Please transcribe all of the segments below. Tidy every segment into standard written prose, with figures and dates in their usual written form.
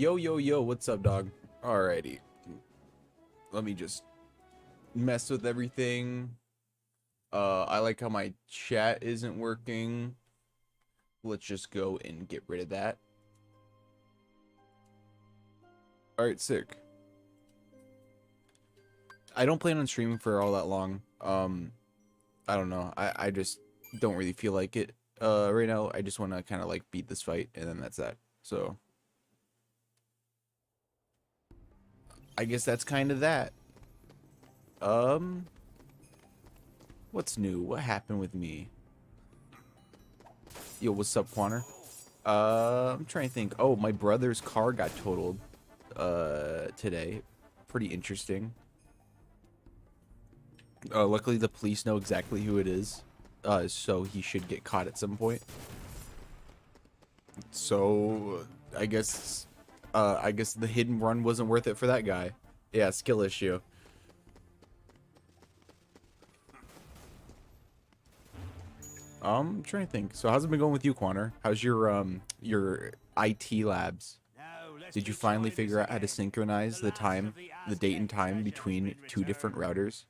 Yo, yo, yo, what's up, dog? Alrighty. Let me just mess with everything. I like how my chat isn't working. Let's just go and get rid of that. Alright, sick. I don't plan on streaming for all that long. I don't know. I just don't really feel like it. Right now, I just want to kind of like beat this fight, and then that's that. So I guess that's kind of that. What's new? What happened with me? Yo, what's up, Quanner? I'm trying to think. Oh, my brother's car got totaled today. Pretty interesting. Luckily the police know exactly who it is. So he should get caught at some point. So I guess the hidden run wasn't worth it for that guy. Yeah, skill issue. I'm trying to think. So how's it been going with you, Quanner? How's your IT labs? Did you finally figure out how to synchronize the date and time between two different routers?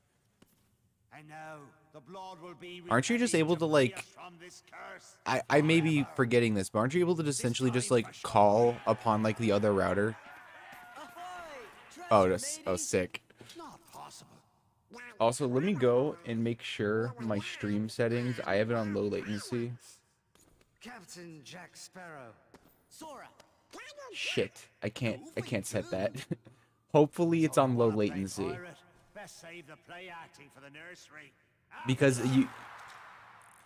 Aren't you just able to like, I may be forgetting this, but aren't you able to essentially just like call upon like the other router? Oh, sick. Also, let me go and make sure my stream settings, I have it on low latency. Captain Jack Sparrow. Shit, I can't set that. Hopefully it's on low latency. Because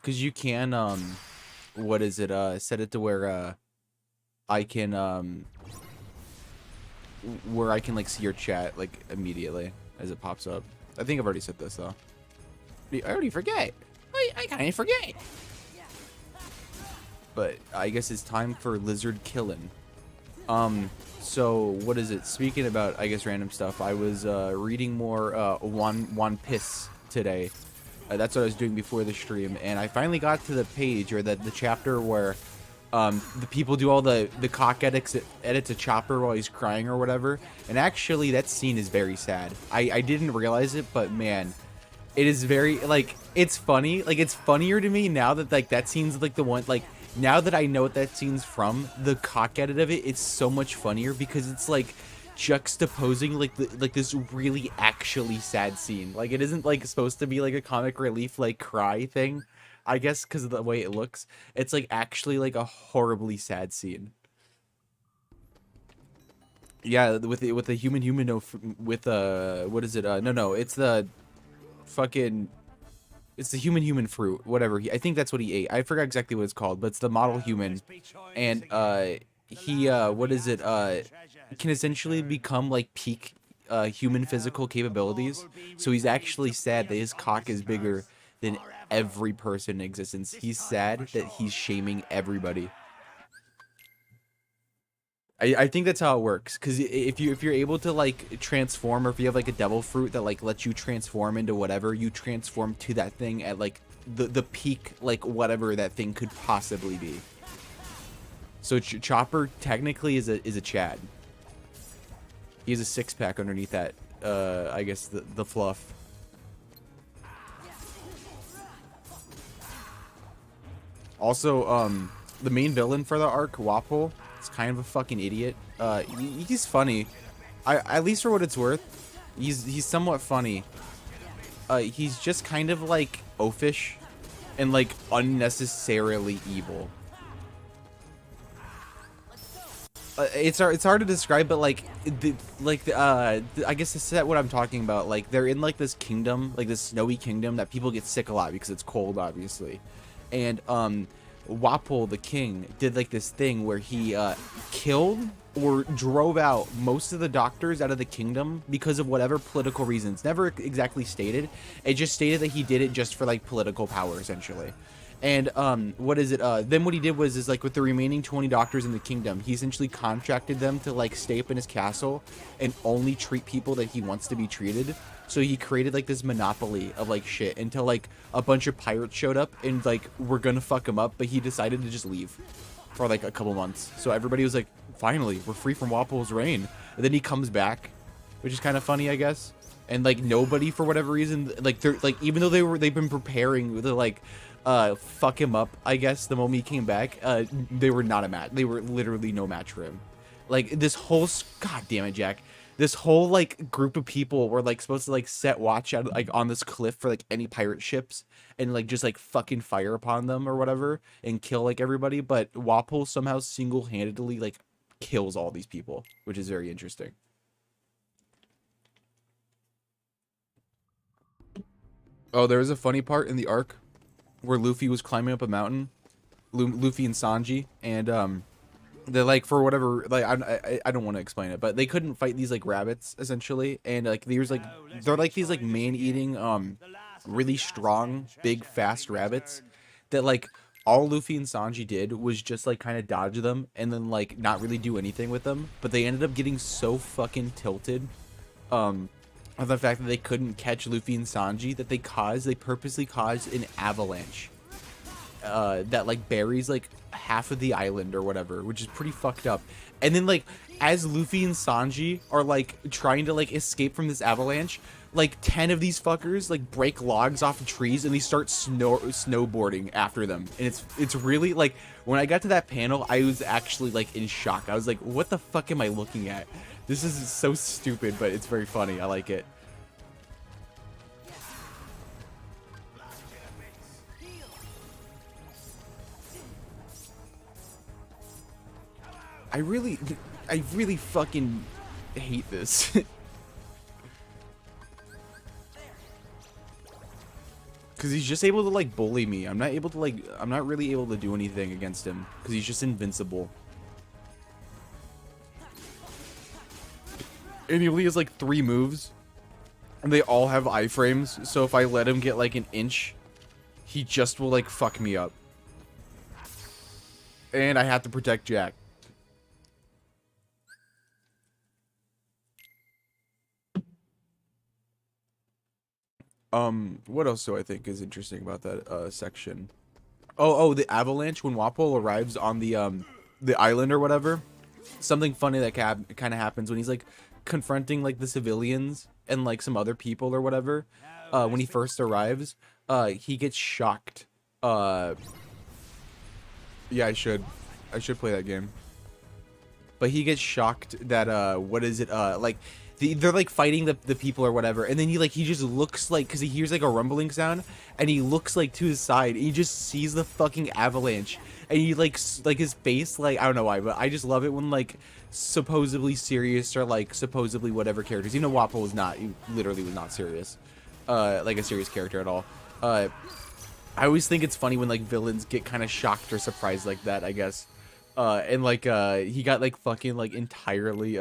you can what is it, set it to where I can like see your chat like immediately as it pops up. I think I've already said this though. I already forget. I kind of forget. But I guess it's time for lizard killing. So what is it? Speaking about, I guess, random stuff, I was reading more One Piece today. That's what I was doing before the stream, and I finally got to the page or the chapter where the people do all the cock edits to Chopper while he's crying or whatever. And actually, that scene is very sad. I didn't realize it, but man, it is very, like, it's funny. Like, it's funnier to me now that like that scene's like the one, like, now that I know what that scene's from, the cock edit of it, it's so much funnier because it's like juxtaposing like this really actually sad scene. Like, it isn't like supposed to be like a comic relief like cry thing, I guess, because of the way it looks. It's like actually like a horribly sad scene. Yeah, with the human no, with what is it? No, it's the fucking, it's the human fruit, whatever. I think that's what he ate. I forgot exactly what it's called, but it's the model human. And he what is it? Can essentially become like peak human physical capabilities. So he's actually sad that his cock is bigger than every person in existence. He's sad that he's shaming everybody. I think that's how it works, because if you're able to like transform, or if you have like a devil fruit that like lets you transform into whatever, you transform to that thing at like the peak, like whatever that thing could possibly be. So Chopper technically is a Chad. He has a six-pack underneath that I guess the fluff. Also, the main villain for the arc, Wapol, is kind of a fucking idiot. He's funny. At least for what it's worth, he's somewhat funny. He's just kind of like oafish and like unnecessarily evil. It's hard to describe, but like I guess to set what I'm talking about, like they're in like this kingdom, like this snowy kingdom that people get sick a lot because it's cold, obviously. And Wapol the king did like this thing where he killed or drove out most of the doctors out of the kingdom because of whatever political reasons. Never exactly stated. It just stated that he did it just for like political power, essentially. And what is it? Then what he did was like with the remaining 20 doctors in the kingdom, he essentially contracted them to like stay up in his castle and only treat people that he wants to be treated. So he created like this monopoly of like shit until like a bunch of pirates showed up and like were gonna fuck him up, but he decided to just leave for like a couple months. So everybody was like finally, we're free from Walpole's reign. And then he comes back, which is kind of funny, I guess. And like nobody, for whatever reason, like they're like, even though they've been preparing to like fuck him up, I guess, the moment he came back, they were not a match. They were literally no match for him. Like this whole, god damn it, Jack. This whole like group of people were like supposed to like set watch out like on this cliff for like any pirate ships and like just like fucking fire upon them or whatever and kill like everybody. But Walpole somehow single-handedly like kills all these people, which is very interesting. Oh, there was a funny part in the arc where Luffy was climbing up a mountain, Luffy and Sanji, and they're like, for whatever, like I don't want to explain it, but they couldn't fight these like rabbits essentially, and like there's like they're like these like man-eating really strong big fast rabbits that like all Luffy and Sanji did was just like kind of dodge them and then like not really do anything with them, but they ended up getting so fucking tilted of the fact that they couldn't catch Luffy and Sanji that they purposely caused an avalanche that like buries like half of the island or whatever, which is pretty fucked up. And then like as Luffy and Sanji are like trying to like escape from this avalanche, like 10 of these fuckers like break logs off of trees and they start snowboarding after them. And it's really like, when I got to that panel, I was actually like in shock. I was like, what the fuck am I looking at? This is so stupid, but it's very funny. I like it. I really fucking hate this. Cause he's just able to like bully me. I'm not really able to do anything against him because he's just invincible. And he only has like 3 moves and they all have iframes, so if I let him get like an inch, he just will like fuck me up. And I have to protect Jack. What else do I think is interesting about that section? Oh, the avalanche when Walpole arrives on the island or whatever. Something funny that kind of happens when he's like confronting like the civilians and like some other people or whatever. When he first arrives, he gets shocked. Yeah, I should play that game. But he gets shocked that what is it? Like they're like fighting the people or whatever, and then he just looks like, because he hears like a rumbling sound, and he looks like to his side, and he just sees the fucking avalanche, and he like his face, like, I don't know why, but I just love it when like supposedly serious or like supposedly whatever characters, you know, Wappo was not, he literally was not serious, like a serious character at all. I always think it's funny when like villains get kind of shocked or surprised like that, I guess. And like he got like fucking like entirely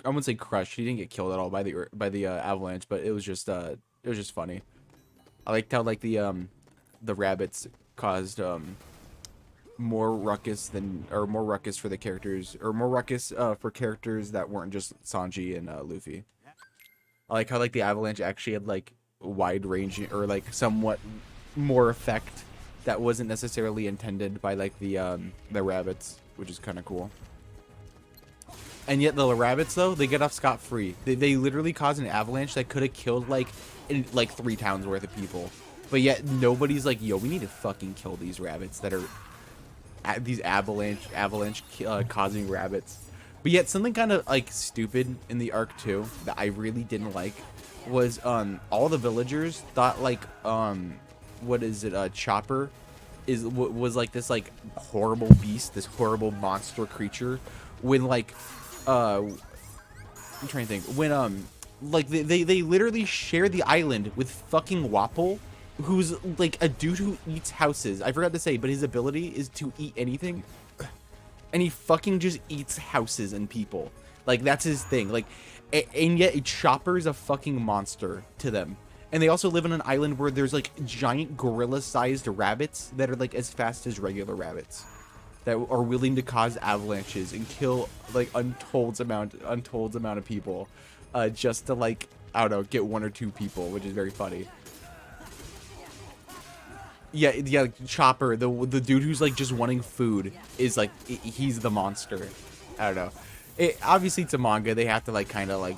I wouldn't say crushed. He didn't get killed at all by the avalanche, but it was just funny. I liked how like the rabbits caused more ruckus for the characters, or more ruckus for characters that weren't just Sanji and Luffy. I like how like the avalanche actually had like wide ranging or like somewhat more effect that wasn't necessarily intended by like the rabbits, which is kind of cool. And yet the rabbits, though, they get off scot-free. They literally caused an avalanche that could have killed like 3 towns worth of people. But yet nobody's like, yo, we need to fucking kill these rabbits that are these avalanche causing rabbits. But yet something kind of like stupid in the arc too that I really didn't like was all the villagers thought like what is it, Chopper was like this like horrible beast, this horrible monster creature, when like I'm trying to think, when like they literally share the island with fucking Wapple, who's like a dude who eats houses. I forgot to say, but his ability is to eat anything, and he fucking just eats houses and people. Like that's his thing. Like, and yet Chopper's a fucking monster to them. And they also live on an island where there's like giant gorilla-sized rabbits that are like as fast as regular rabbits, that are willing to cause avalanches and kill like untold amount of people, just to like, I don't know, get 1 or 2 people, which is very funny. Yeah, Chopper, the dude who's like just wanting food, is like, he's the monster. I don't know. Obviously it's a manga. They have to like kind of like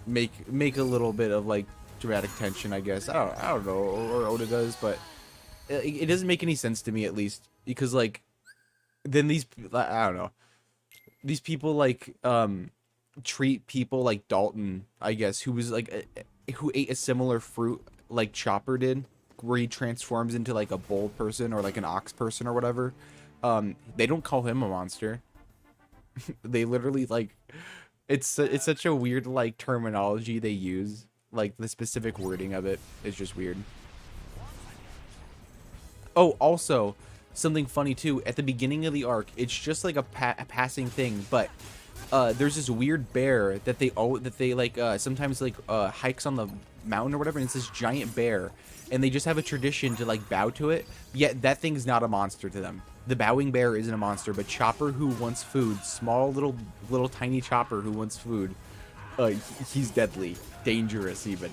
make a little bit of like dramatic tension, I guess. I don't know, or Oda does, but it doesn't make any sense to me, at least, because like then I don't know, these people like treat people like Dalton, I guess, who was like who ate a similar fruit like Chopper did, where he transforms into like a bull person or like an ox person or whatever. They don't call him a monster. They literally like it's such a weird like terminology they use. Like the specific wording of it is just weird. Oh, also something funny too. At the beginning of the arc, it's just like a passing thing, but there's this weird bear that they like sometimes like hikes on the mountain or whatever, and it's this giant bear, and they just have a tradition to like bow to it. Yet that thing's not a monster to them. The bowing bear isn't a monster, but Chopper, who wants food, small little tiny Chopper who wants food, he's deadly, dangerous even.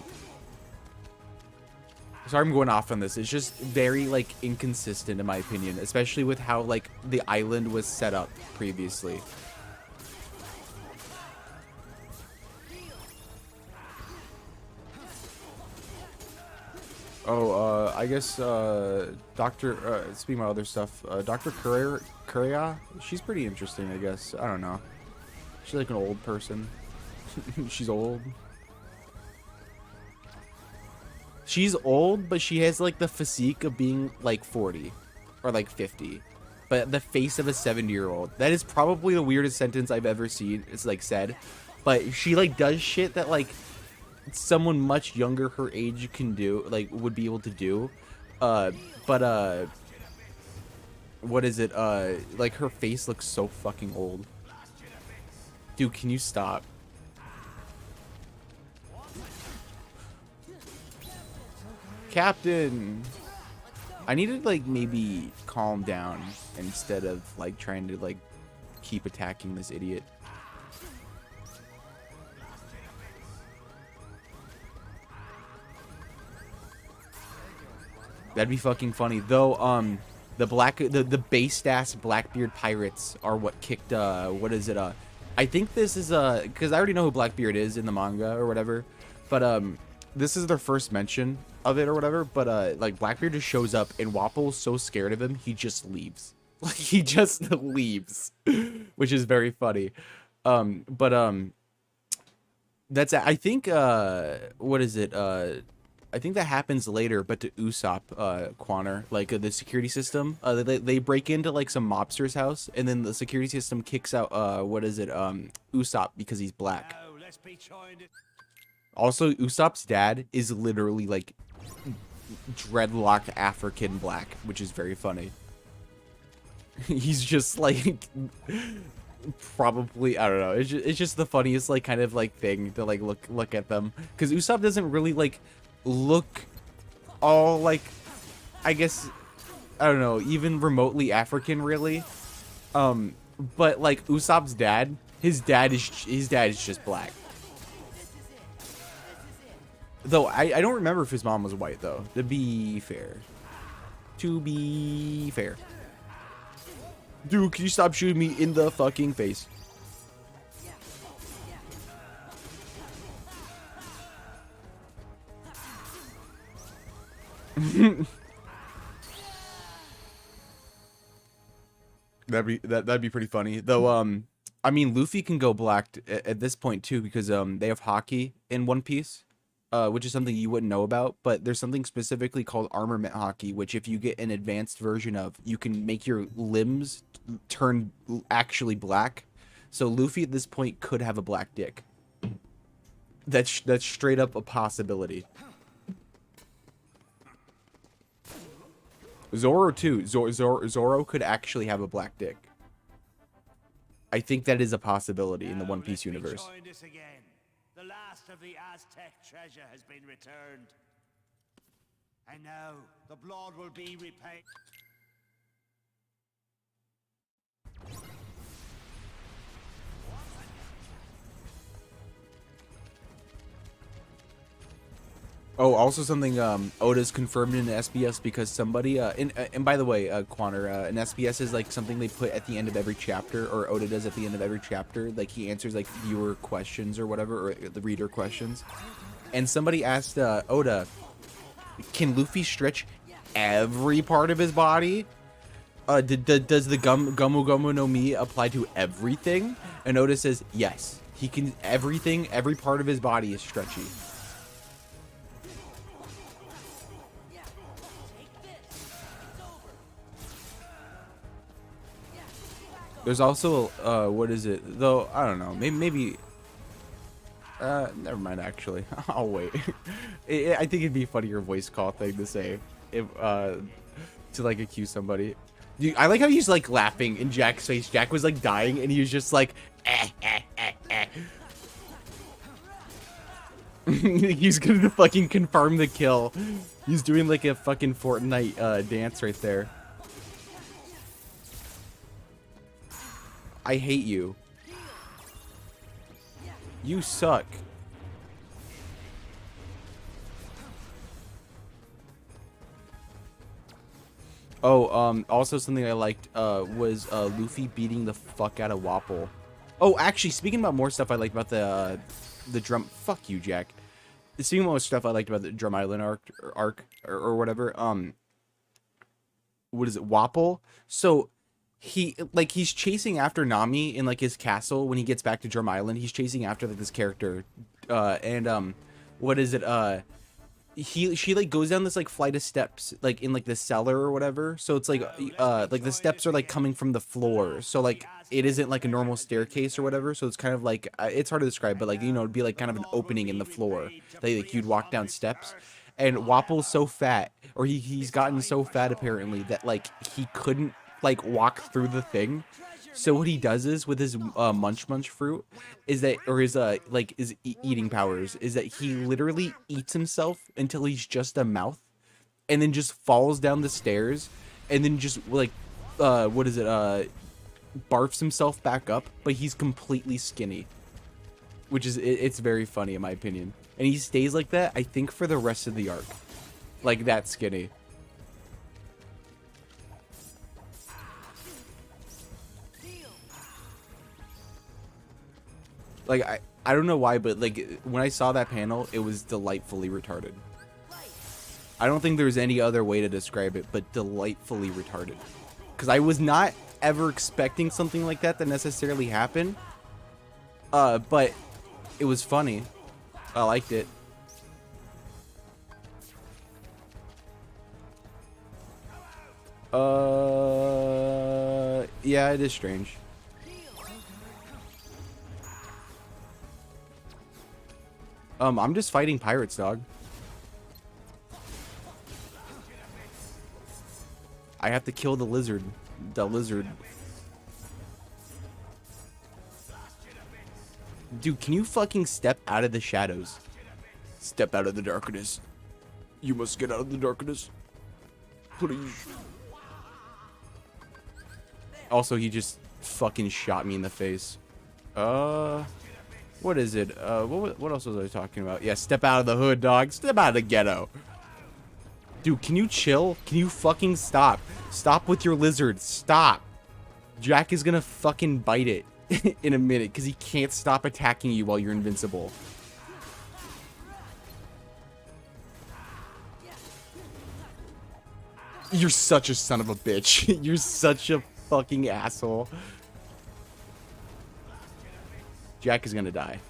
Sorry I'm going off on this. It's just very like inconsistent in my opinion, especially with how like the island was set up previously. Oh, I guess, speaking about other stuff, Dr. Courier, she's pretty interesting, I guess. I don't know. She's like an old person. She's old. She's old, but she has like the physique of being like 40 or like 50, but the face of a 70-year-old. That is probably the weirdest sentence I've ever seen. It's like said, but she like does shit that like someone much younger her age can do, like would be able to do. What is it? Like her face looks so fucking old. Dude, can you stop? Captain, I need to like maybe calm down instead of like trying to like keep attacking this idiot. That'd be fucking funny. Though, the based ass Blackbeard pirates are what kicked, what is it, I think this is, because I already know who Blackbeard is in the manga or whatever, but, this is their first mention of it or whatever, but, like, Blackbeard just shows up, and Wapple's so scared of him, he just leaves. Like, he just leaves, which is very funny. That's, I think, what is it, I think that happens later, but to Usopp, Quanner, like the security system, they break into like some mobster's house, and then the security system kicks out, what is it, Usopp because he's black. Also, Usopp's dad is literally like dreadlocked African black, which is very funny. He's just like probably, I don't know. It's just the funniest like kind of like thing to like look at them, because Usopp doesn't really like look all like, I guess, I don't know, even remotely African really, but like Usopp's dad, his dad is just black, though I don't remember if his mom was white, though, to be fair. Dude, can you stop shooting me in the fucking face? That'd be pretty funny, though. I mean, Luffy can go black at this point too, because they have hockey in One Piece, which is something you wouldn't know about, but there's something specifically called armament hockey, which if you get an advanced version of, you can make your limbs turn actually black. So Luffy at this point could have a black dick. That's straight up a possibility. Zoro too. Zoro could actually have a black dick. I think that is a possibility in the One Piece universe. The last of the Aztec treasure has been returned. And now the blood will be repaid. Oh, also something Oda's confirmed in the SBS because somebody and by the way, Quanner, an SBS is like something they put at the end of every chapter, or Oda does at the end of every chapter. Like he answers like viewer questions or whatever, or the reader questions. And somebody asked Oda, can Luffy stretch every part of his body? Does the Gomu Gomu no Mi apply to everything? And Oda says yes. He can everything. Every part of his body is stretchy. There's also what is it though? I don't know. Maybe. Never mind. Actually, I'll wait. I think it'd be a funnier voice call thing to say if to like accuse somebody. Dude, I like how he's like laughing in Jack's face. Jack was like dying, and he was just like, He's gonna fucking confirm the kill. He's doing like a fucking Fortnite dance right there. I hate you. You suck. Oh, also something I liked was Luffy beating the fuck out of Wapol. Oh, actually, speaking about more stuff I liked about the drum. Fuck you, Jack. Speaking about more stuff I liked about the Drum Island arc or whatever. What is it, Wapol? So he's chasing after Nami in like his castle when he gets back to Drum Island. He's chasing after like this character, and what is it? She like goes down this like flight of steps like in like the cellar or whatever, so it's like the steps are like coming from the floor, so like it isn't like a normal staircase or whatever, so it's kind of like it's hard to describe, but like, you know, it'd be like kind of an opening in the floor that like you'd walk down steps. And Wapol's so fat, or he's gotten so fat apparently, that like he couldn't like walk through the thing. So what he does is with his munch fruit is that, or his eating powers, is that he literally eats himself until he's just a mouth, and then just falls down the stairs, and then just like barfs himself back up, but he's completely skinny, which is it's very funny in my opinion. And he stays like that, I think, for the rest of the arc, like that skinny. Like, I don't know why, but like when I saw that panel, it was delightfully retarded. I don't think there's any other way to describe it but delightfully retarded. Because I was not ever expecting something like that to necessarily happen. But it was funny. I liked it. Yeah, it is strange. I'm just fighting pirates, dog. I have to kill the lizard. The lizard. Dude, can you fucking step out of the shadows? Step out of the darkness. You must get out of the darkness. Please. Also, he just fucking shot me in the face. What is it? What else was I talking about? Yeah, step out of the hood, dog. Step out of the ghetto. Dude, can you chill? Can you fucking stop? Stop with your lizard. Stop. Jack is gonna fucking bite it in a minute because he can't stop attacking you while you're invincible. You're such a son of a bitch. You're such a fucking asshole. Jack is gonna die.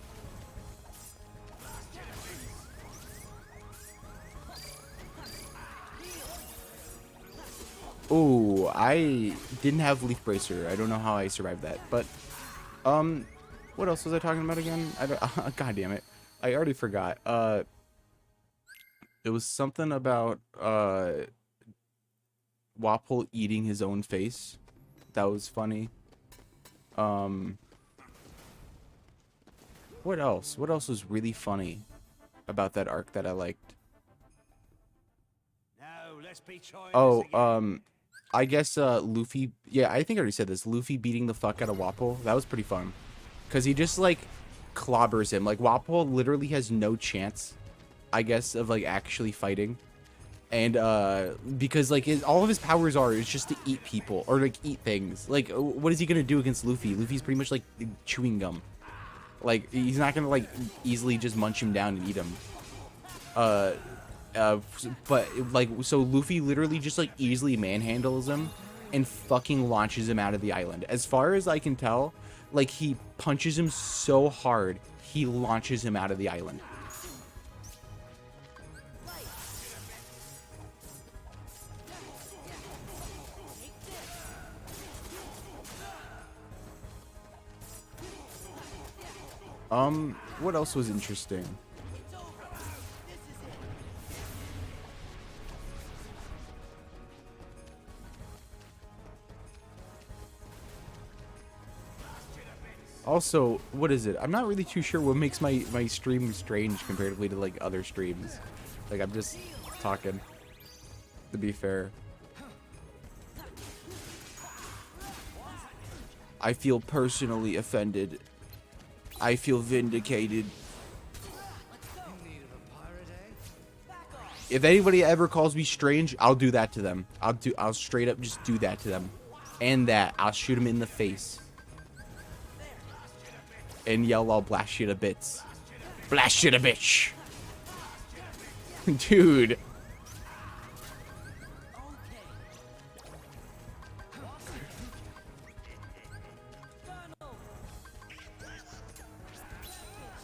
Oh, I didn't have Leaf Bracer. I don't know how I survived that. But, what else was I talking about again? I don't, God damn it. I already forgot. It was something about, Wapol eating his own face. That was funny. What else? What else was really funny about that arc that I liked? Oh, I guess Luffy. Yeah, I think I already said this. Luffy beating the fuck out of Wapol. That was pretty fun, cause he just like clobbers him. Like Wapol literally has no chance I guess, of like actually fighting. And because like all of his powers is just to eat people or like eat things. Like what is he gonna do against Luffy? Luffy's pretty much like chewing gum. Like he's not gonna like easily just munch him down and eat him. But like so Luffy literally just like easily manhandles him and fucking launches him out of the island. As far as I can tell, like he punches him so hard he launches him out of the island. What else was interesting? Also, what is it? I'm not really too sure what makes my stream strange comparatively to like other streams. Like I'm just talking, to be fair. I feel personally offended. I feel vindicated. If anybody ever calls me strange, I'll do that to them. I'll straight up just do that to them. And that, I'll shoot them in the face. And yell, I'll blast you to bits. Blast you to bitch. Dude.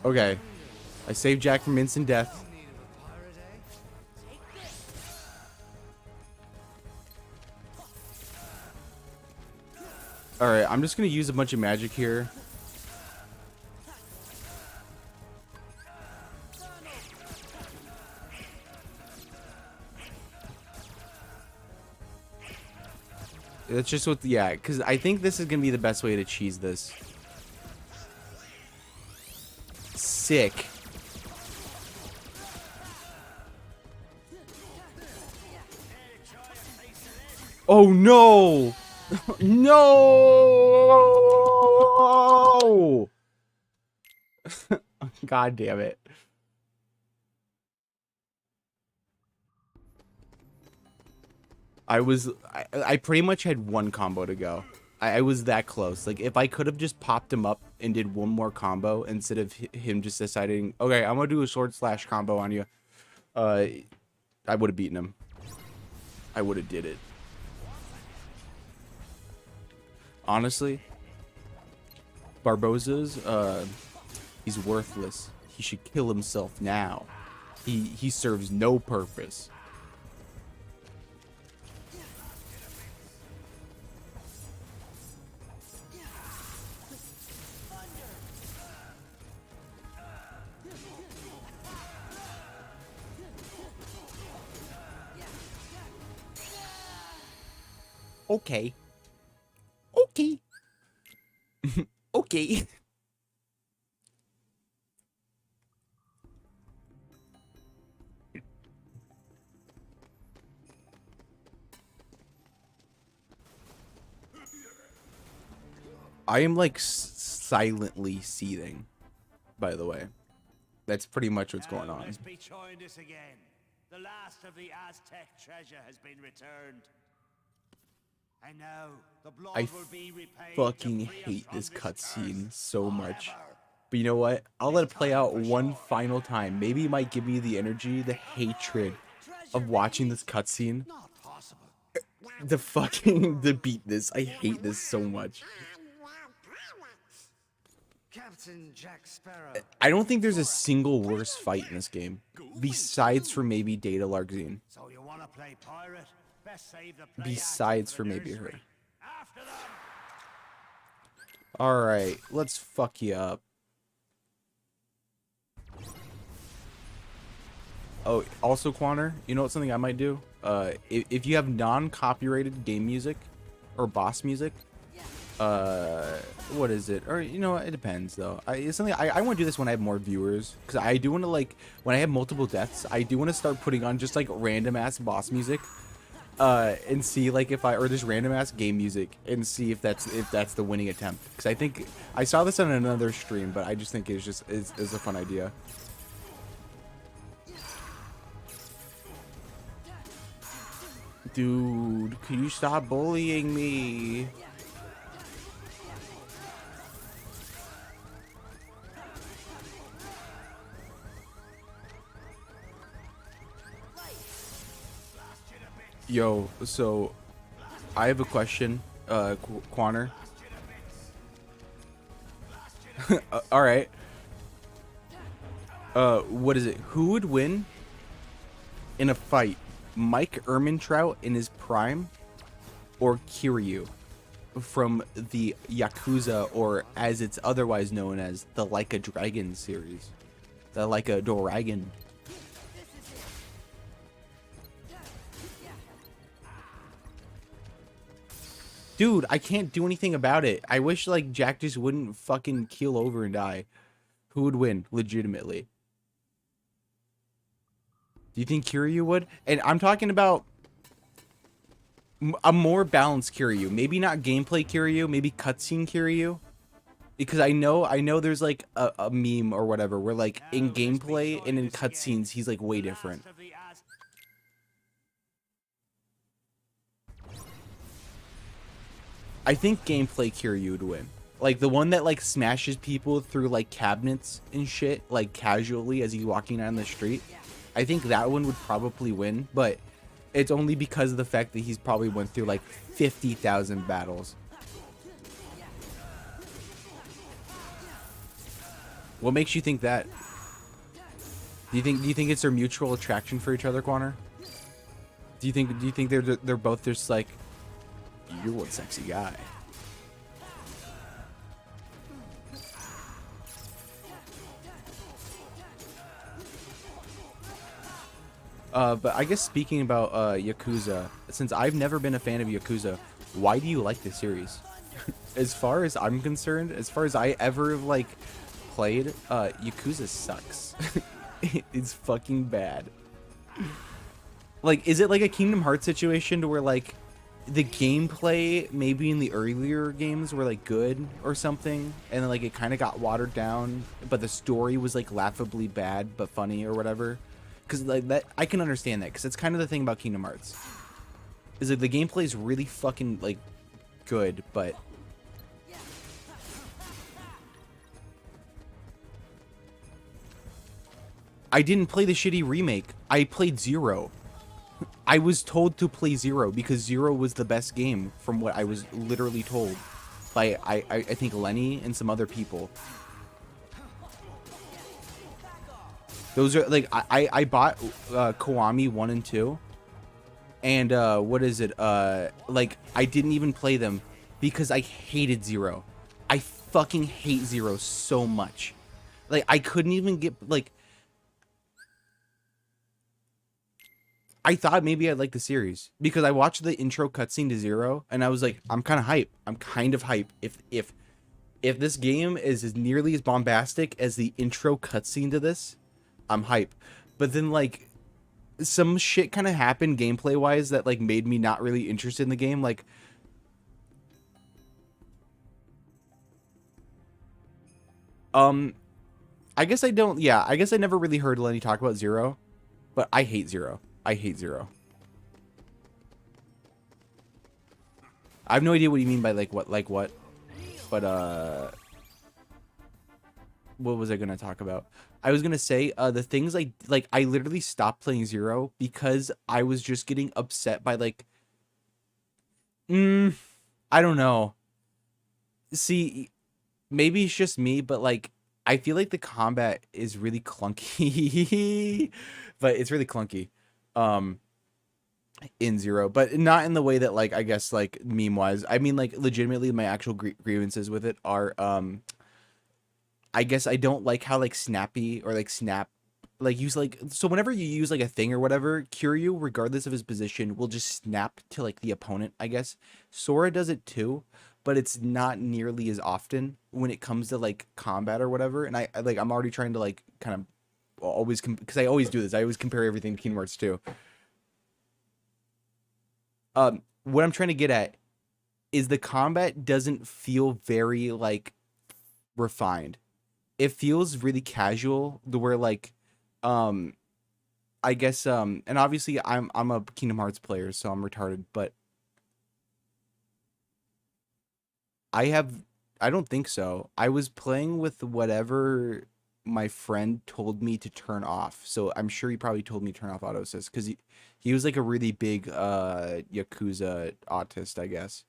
Okay. I saved Jack from instant death. Alright, I'm just gonna use a bunch of magic here. That's just what, yeah, because I think this is gonna be the best way to cheese this. Sick. Oh no! No! God damn it. I pretty much had one combo to go. I was that close. Like if I could have just popped him up and did one more combo instead of him just deciding, okay, I'm gonna do a sword slash combo on you. I would have beaten him. I would have did it. Honestly, Barbossa's he's worthless. He should kill himself now. He serves no purpose. Okay. Okay. Okay. I am like silently seething, by the way. That's pretty much what's going on. Let's be joined us again. The last of the Aztec treasure has been returned. And now the blood will be repaid. Fucking hate this cutscene so much. But you know what? I'll let it play out one final time. Maybe it might give me the energy, the hatred of watching this cutscene. To beat this. I hate this so much. Captain Jack Sparrow. I don't think there's a single worse fight in this game, besides for maybe Data Larxene. So you want to play pirate? Best save the Besides for maybe her. Alright, let's fuck you up. Oh, also Quanner, you know what something I might do? If you have non-copyrighted game music or boss music, what is it? Or you know, it depends though. It's something I want to do this when I have more viewers, because I do want to, like, when I have multiple deaths, I do want to start putting on just like random ass boss music, and see like if or just random ass game music and see if that's the winning attempt. Because I think I saw this on another stream, but I just think it's a fun idea. Dude, can you stop bullying me? Yo, so I have a question, Quanner. All right. What is it? Who would win in a fight? Mike Ehrmantraut in his prime, or Kiryu from the Yakuza, or as it's otherwise known as the Like a Dragon series, the Like a Dragon. Dude, I can't do anything about it. I wish like Jack just wouldn't fucking keel over and die. Who would win legitimately? Do you think Kiryu would? And I'm talking about a more balanced Kiryu. Maybe not gameplay Kiryu, maybe cutscene Kiryu. Because I know there's like a meme or whatever where like in gameplay and in cutscenes he's like way different. I think gameplay Kiryu would win. Like the one that like smashes people through like cabinets and shit, like casually as he's walking down the street. I think that one would probably win, but it's only because of the fact that he's probably went through like 50,000 battles. What makes you think that? Do you think it's their mutual attraction for each other, Quanner? Do you think they're both just like, you're one sexy guy? But I guess speaking about Yakuza, since I've never been a fan of Yakuza, why do you like this series? As far as I'm concerned, as far as I ever like played, Yakuza sucks. It's fucking bad. Like, is it like a Kingdom Hearts situation to where like the gameplay maybe in the earlier games were like good or something, and then like it kind of got watered down, but the story was like laughably bad but funny or whatever? Because like that, I can understand that, because it's kind of the thing about Kingdom Hearts, is like the gameplay is really fucking like good, but I didn't play the shitty remake. I played Zero. I was told to play Zero because Zero was the best game from what I was literally told by I think Lenny and some other people. Those are like I bought Kiwami 1 and 2, and what is it? Like I didn't even play them because I hated Zero. I fucking hate Zero so much. Like I couldn't even get like. I thought maybe I'd like the series because I watched the intro cutscene to Zero and I was like, I'm kind of hype. I'm kind of hype. If this game is as nearly as bombastic as the intro cutscene to this, I'm hype. But then like some shit kind of happened gameplay wise that like made me not really interested in the game. Like I guess I don't. Yeah, I guess I never really heard Lenny talk about Zero, but I hate Zero. I hate Zero. I have no idea what you mean by like what, but what was I gonna talk about? I was gonna say the things I literally stopped playing Zero because I was just getting upset by like, I don't know. See, maybe it's just me, but like I feel like the combat is really clunky, but it's really clunky. In Zero, but not in the way that like I guess like meme wise. I mean like legitimately my actual grievances with it are I guess I don't like how like snappy or like snap like use like, so whenever you use like a thing or whatever, Kiryu regardless of his position will just snap to like the opponent. I guess Sora does it too, but it's not nearly as often when it comes to like combat or whatever. And I like I'm already trying to like kind of always because I always do this. I always compare everything to Kingdom Hearts 2. What I'm trying to get at is the combat doesn't feel very like refined. It feels really casual, the where like I guess and obviously I'm a Kingdom Hearts player, so I'm retarded, but I have I don't think so. I was playing with whatever my friend told me to turn off. So I'm sure he probably told me to turn off auto assist cuz he was like a really big Yakuza autist, I guess.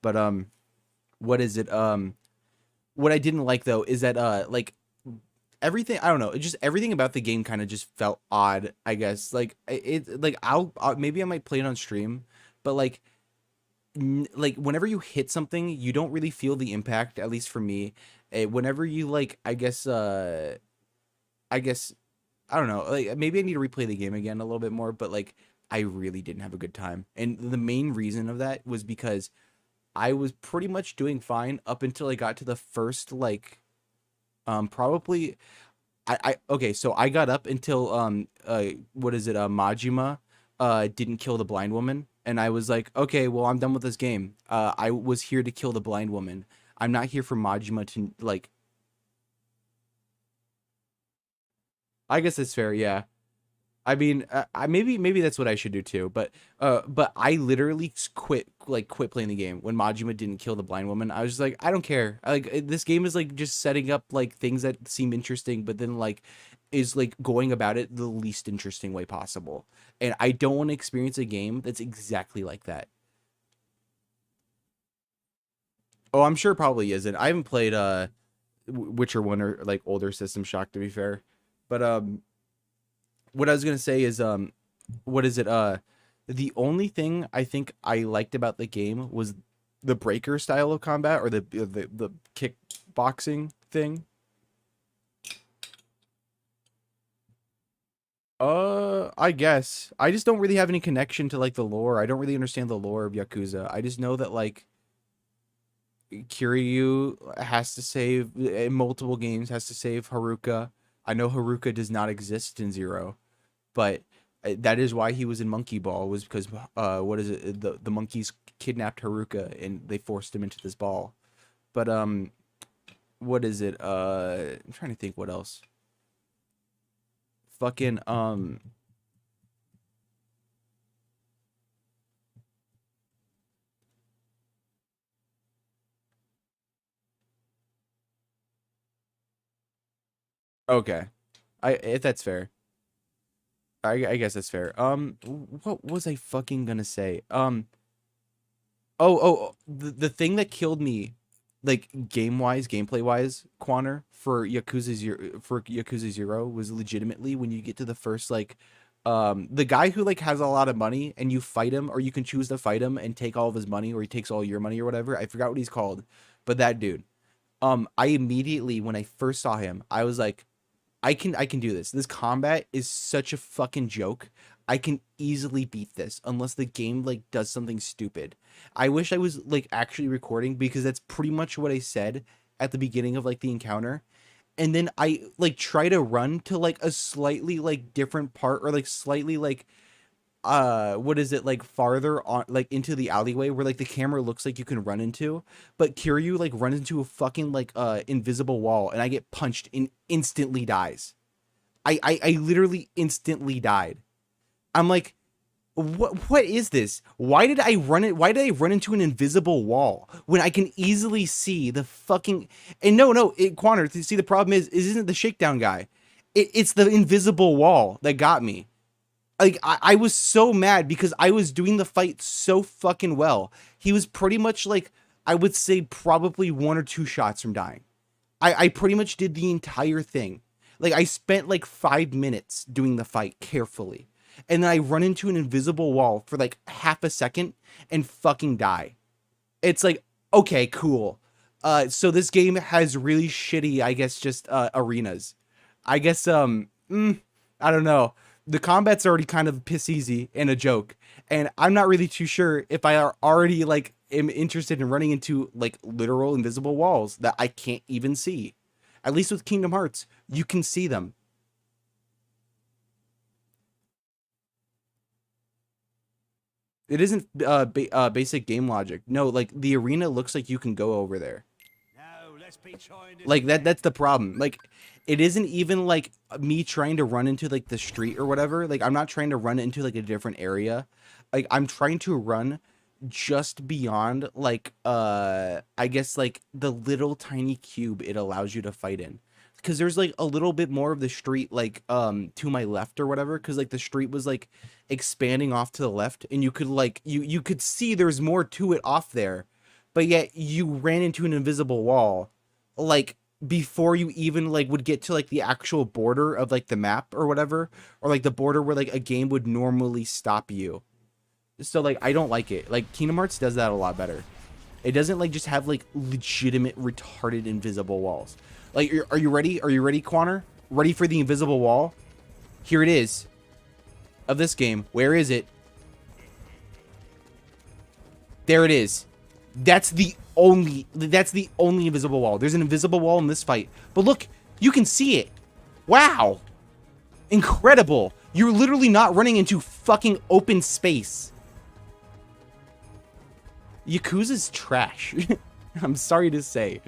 But what is it? What I didn't like though is that like everything, I don't know, it just everything about the game kind of just felt odd, I guess. Like it like maybe I might play it on stream, but like like whenever you hit something, you don't really feel the impact, at least for me. Whenever you like I guess I don't know, like maybe I need to replay the game again a little bit more, but like I really didn't have a good time. And the main reason of that was because I was pretty much doing fine up until I got to the first like probably I okay, so I got up until what is it, Majima didn't kill the blind woman, and I was like, okay, well, I'm done with this game. I was here to kill the blind woman. I'm not here for Majima to like. I guess it's fair, yeah. I mean, maybe that's what I should do too. But I literally quit playing the game when Majima didn't kill the blind woman. I was just like, I don't care. This game is like just setting up like things that seem interesting, but then like is like going about it the least interesting way possible. And I don't want to experience a game that's exactly like that. Oh, I'm sure it probably isn't. I haven't played Witcher 1 or like older System Shock, to be fair. But what I was gonna say is what is it? The only thing I think I liked about the game was the breaker style of combat, or the kickboxing thing. I guess I just don't really have any connection to like the lore. I don't really understand the lore of Yakuza. I just know that like Kiryu has to save in multiple games, has to save Haruka. I know Haruka does not exist in Zero, but that is why he was in Monkey Ball, was because what is it, the monkeys kidnapped Haruka and they forced him into this ball. But what is it, I'm trying to think what else. Fucking okay, I if that's fair, I guess that's fair. What was I fucking gonna say? The thing that killed me, like game wise, gameplay wise, Quanner, for Yakuza 0 was legitimately when you get to the first like the guy who like has a lot of money and you fight him, or you can choose to fight him and take all of his money, or he takes all your money or whatever. I forgot what he's called, but that dude. I immediately, when I first saw him, I was like, I can do this. This combat is such a fucking joke. I can easily beat this unless the game like does something stupid. I wish I was like actually recording, because that's pretty much what I said at the beginning of like the encounter. And then I like try to run to like a slightly like different part, or like slightly like what is it, like farther on like into the alleyway where like the camera looks like you can run into, but Kiryu like runs into a fucking like invisible wall, and I get punched and instantly dies. I literally instantly died. I'm like, what is this? Why did I run into an invisible wall when I can easily see the fucking, and no, Quanner, see, the problem is isn't the shakedown guy. It's the invisible wall that got me. Like I was so mad because I was doing the fight so fucking well. He was pretty much like, I would say probably one or two shots from dying. I pretty much did the entire thing. Like I spent like 5 minutes doing the fight carefully. And then I run into an invisible wall for like half a second and fucking die. It's like, okay, cool. So this game has really shitty, I guess, just arenas. I guess I don't know. The combat's already kind of piss easy and a joke, and I'm not really too sure if I are already like am interested in running into like literal invisible walls that I can't even see. At least with Kingdom Hearts, you can see them. It isn't basic game logic. No, like the arena looks like you can go over there. Now Let's be joined in Like that's the problem. Like it isn't even like me trying to run into like the street or whatever. Like I'm not trying to run into like a different area. Like I'm trying to run just beyond like I guess like the little tiny cube it allows you to fight in. Cuz there's like a little bit more of the street like to my left or whatever, cuz like the street was like expanding off to the left and you could like you could see there's more to it off there. But yet you ran into an invisible wall like before you even like would get to like the actual border of like the map or whatever, or like the border where like a game would normally stop you. So like I don't like it. Like Kingdom Hearts does that a lot better. It doesn't like just have like legitimate retarded invisible walls. Like are you ready? Are you ready, Quanner? Ready for the invisible wall? Here it is. Of this game. Where is it? There it is. That's the only invisible wall. There's an invisible wall in this fight. But look, you can see it. Wow. Incredible. You're literally not running into fucking open space. Yakuza's trash. I'm sorry to say.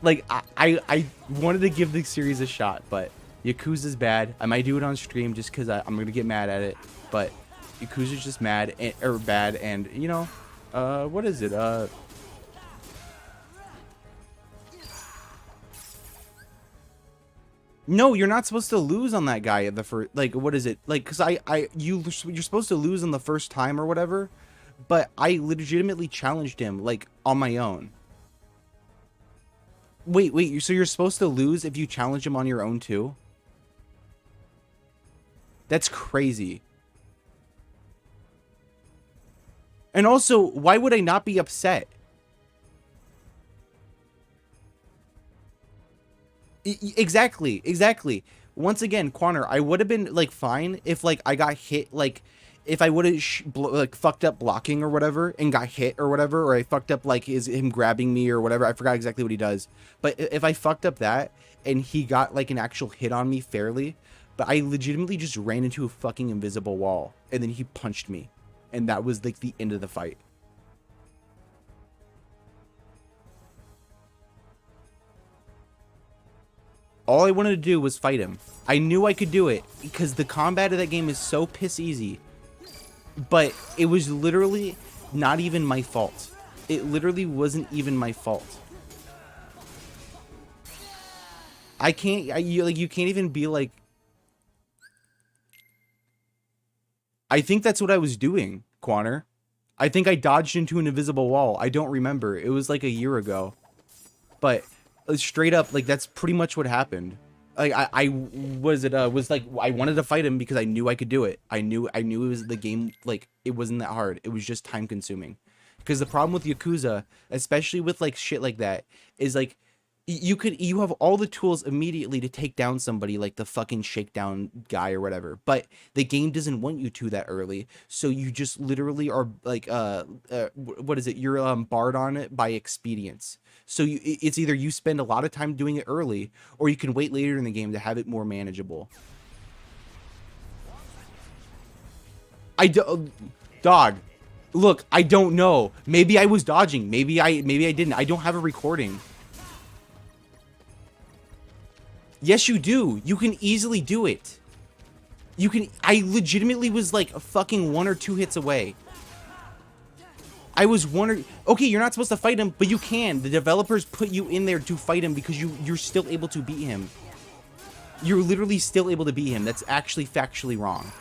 Like, I wanted to give the series a shot, but Yakuza's bad. I might do it on stream just because I'm going to get mad at it. But Yakuza's just mad, or bad, and, you know, what is it? No, you're not supposed to lose on that guy at the first, like, what is it? Like, because you're supposed to lose on the first time or whatever, but I legitimately challenged him, like, on my own. Wait, so you're supposed to lose if you challenge him on your own too? That's crazy. And also, why would I not be upset? Exactly. Once again, Quanner, I would have been like fine if like I got hit, like if I would have like fucked up blocking or whatever and got hit or whatever, or I fucked up like him grabbing me or whatever. I forgot exactly what he does, but if I fucked up that and he got like an actual hit on me fairly, but I legitimately just ran into a fucking invisible wall and then he punched me, and that was like the end of the fight. All I wanted to do was fight him. I knew I could do it because the combat of that game is so piss easy. But it was literally not even my fault. It literally wasn't even my fault. I can't, you can't even be like... I think that's what I was doing, Quanner. I think I dodged into an invisible wall. I don't remember. It was like a year ago. But... straight up, like that's pretty much what happened. Like I was like I wanted to fight him because I knew I could do it. I knew it was the game, like it wasn't that hard. It was just time consuming. Because the problem with Yakuza, especially with like shit like that, is like you have all the tools immediately to take down somebody like the fucking shakedown guy or whatever, but the game doesn't want you to that early, so you just literally are like what is it, you're barred on it by expedience. So it's either you spend a lot of time doing it early, or you can wait later in the game to have it more manageable. Dog, look, I don't know, maybe I was dodging, maybe I didn't. I don't have a recording. Yes, you do. You can easily do it. You can... I legitimately was like a fucking 1 or 2 hits away. I was okay, you're not supposed to fight him, but you can. The developers put you in there to fight him because you're still able to beat him. You're literally still able to beat him. That's actually factually wrong.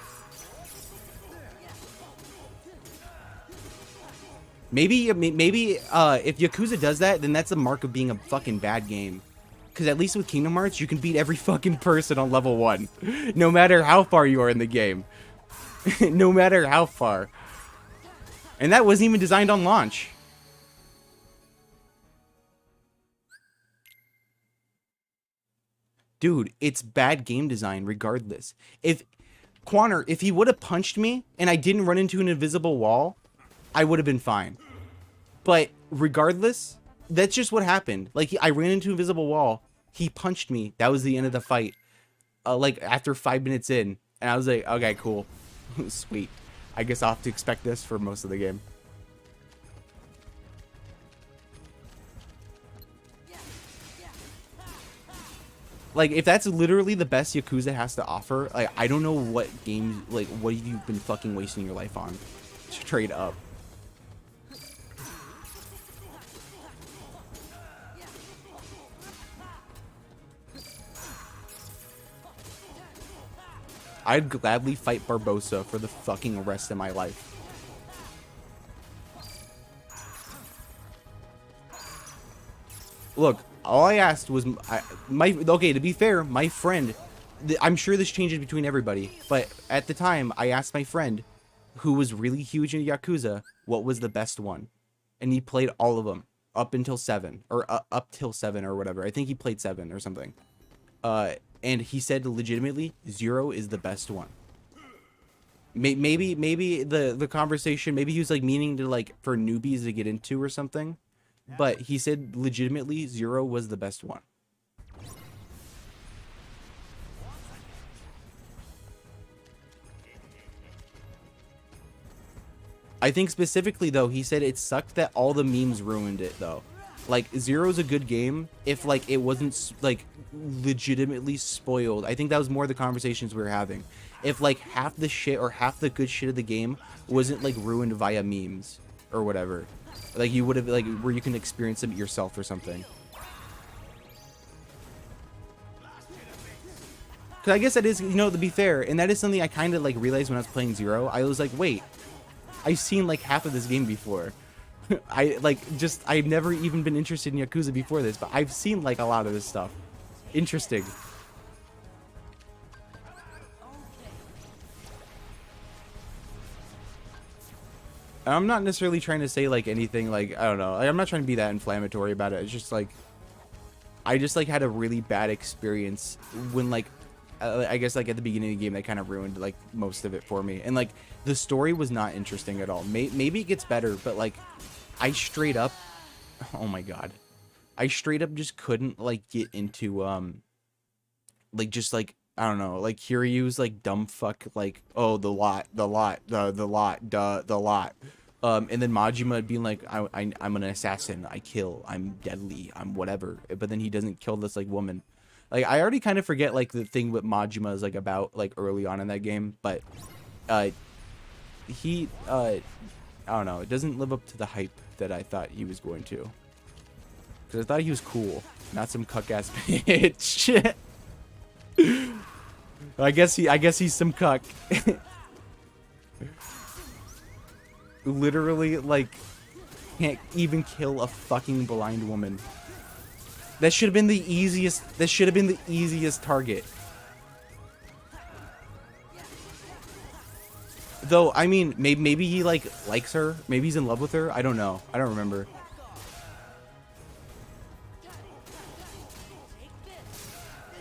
Maybe if Yakuza does that, then that's a mark of being a fucking bad game. Because at least with Kingdom Hearts, you can beat every fucking person on level 1. No matter how far you are in the game. No matter how far. And that wasn't even designed on launch. Dude, it's bad game design regardless. If Quanner, if he would have punched me and I didn't run into an invisible wall, I would have been fine. But regardless... that's just what happened. Like, I ran into an invisible wall. He punched me. That was the end of the fight. Like, after 5 minutes in. And I was like, okay, cool. Sweet. I guess I'll have to expect this for most of the game. Like, if that's literally the best Yakuza has to offer, like, I don't know what games, like, what you've been fucking wasting your life on. Straight up. I'd gladly fight Barbossa for the fucking rest of my life. Look, all I asked was okay, to be fair, my friend, I'm sure this changes between everybody, but at the time I asked my friend who was really huge in Yakuza what was the best one, and he played all of them up until 7 or up till 7 or whatever. I think he played 7 or something. And he said legitimately 0 is the best one. Maybe the conversation, maybe he was like meaning to like for newbies to get into or something. But he said legitimately 0 was the best one. I think specifically though, he said it sucked that all the memes ruined it though. Like 0's a good game if like it wasn't like legitimately spoiled. I think that was more the conversations we were having. If like half the shit or half the good shit of the game wasn't like ruined via memes or whatever. Like you would have like where you can experience them yourself or something. Cause I guess that is, you know, to be fair, and that is something I kind of like realized when I was playing 0. I was like, wait, I've seen like half of this game before. I've never even been interested in Yakuza before this, but I've seen like a lot of this stuff. Interesting. I'm not necessarily trying to say like anything like, I don't know, like, I'm not trying to be that inflammatory about it. It's just like I just like had a really bad experience when like I guess like at the beginning of the game that kind of ruined like most of it for me, and like the story was not interesting at all. Maybe it gets better, but like I straight up, oh my god, I straight up just couldn't like get into like just like I don't know, like Kiryu's like dumb fuck like, oh the lot, and then Majima being like I'm an assassin, I kill, I'm deadly, I'm whatever, but then he doesn't kill this like woman. Like I already kind of forget like the thing what Majima is like about like early on in that game, but he I don't know, it doesn't live up to the hype that I thought he was going to. Cause I thought he was cool, not some cuck ass bitch. I guess he's some cuck. Literally like can't even kill a fucking blind woman. That should have been the easiest. That should have been the easiest target. Though, I mean, maybe he like likes her. Maybe he's in love with her. I don't know. I don't remember.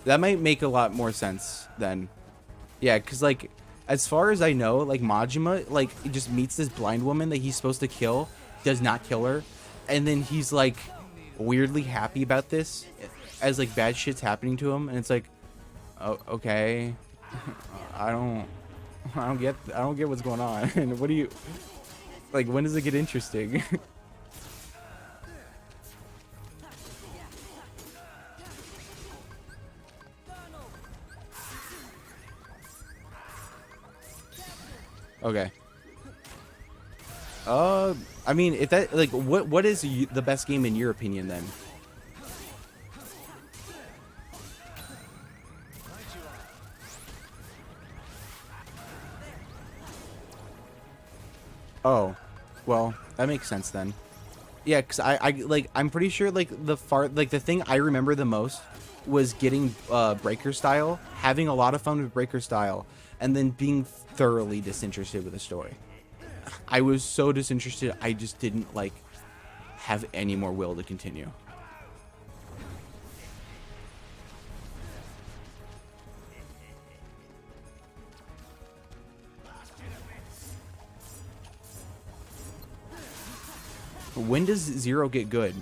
That might make a lot more sense then. Yeah, because like, as far as I know, like Majima, like he just meets this blind woman that he's supposed to kill, does not kill her, and then he's like weirdly happy about this as like bad shit's happening to him, and it's like, oh, okay, I don't get what's going on. And what do you like, when does it get interesting? Okay. I mean, if that like what is the best game in your opinion then? Oh, well, that makes sense then. Yeah, cause I'm pretty sure like the thing I remember the most was getting breaker style, having a lot of fun with breaker style, and then being thoroughly disinterested with the story. I was so disinterested, I just didn't like have any more will to continue. When does 0 get good?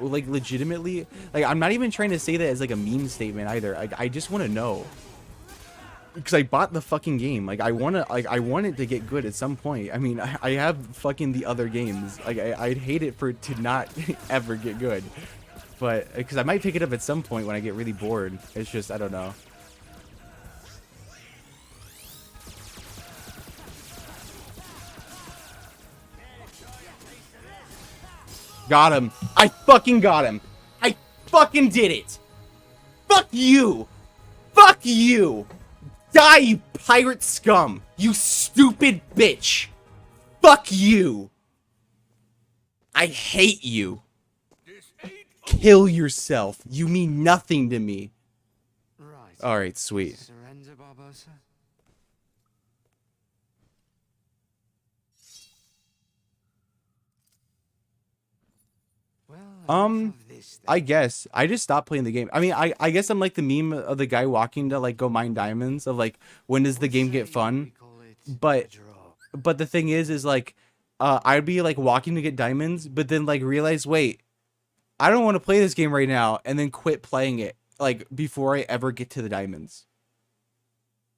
Like legitimately, like I'm not even trying to say that as like a meme statement either. I just want to know. Because I bought the fucking game. Like I want it to get good at some point. I mean, I have fucking the other games. Like I'd hate it for it to not ever get good. But because I might pick it up at some point when I get really bored. It's just I don't know. Got him. I fucking got him. I fucking did it. Fuck you. Fuck you. Die, you pirate scum. You stupid bitch. Fuck you. I hate you. Kill yourself. You mean nothing to me. Right. Alright, sweet. Surrender, Barbossa. Well, enough of this then. I guess. I just stopped playing the game. I mean, I guess I'm like the meme of the guy walking to like go mine diamonds of like when does the game get fun? We call it But a draw. but the thing is like I'd be like walking to get diamonds, but then like realize, wait, I don't want to play this game right now, and then quit playing it like before I ever get to the diamonds.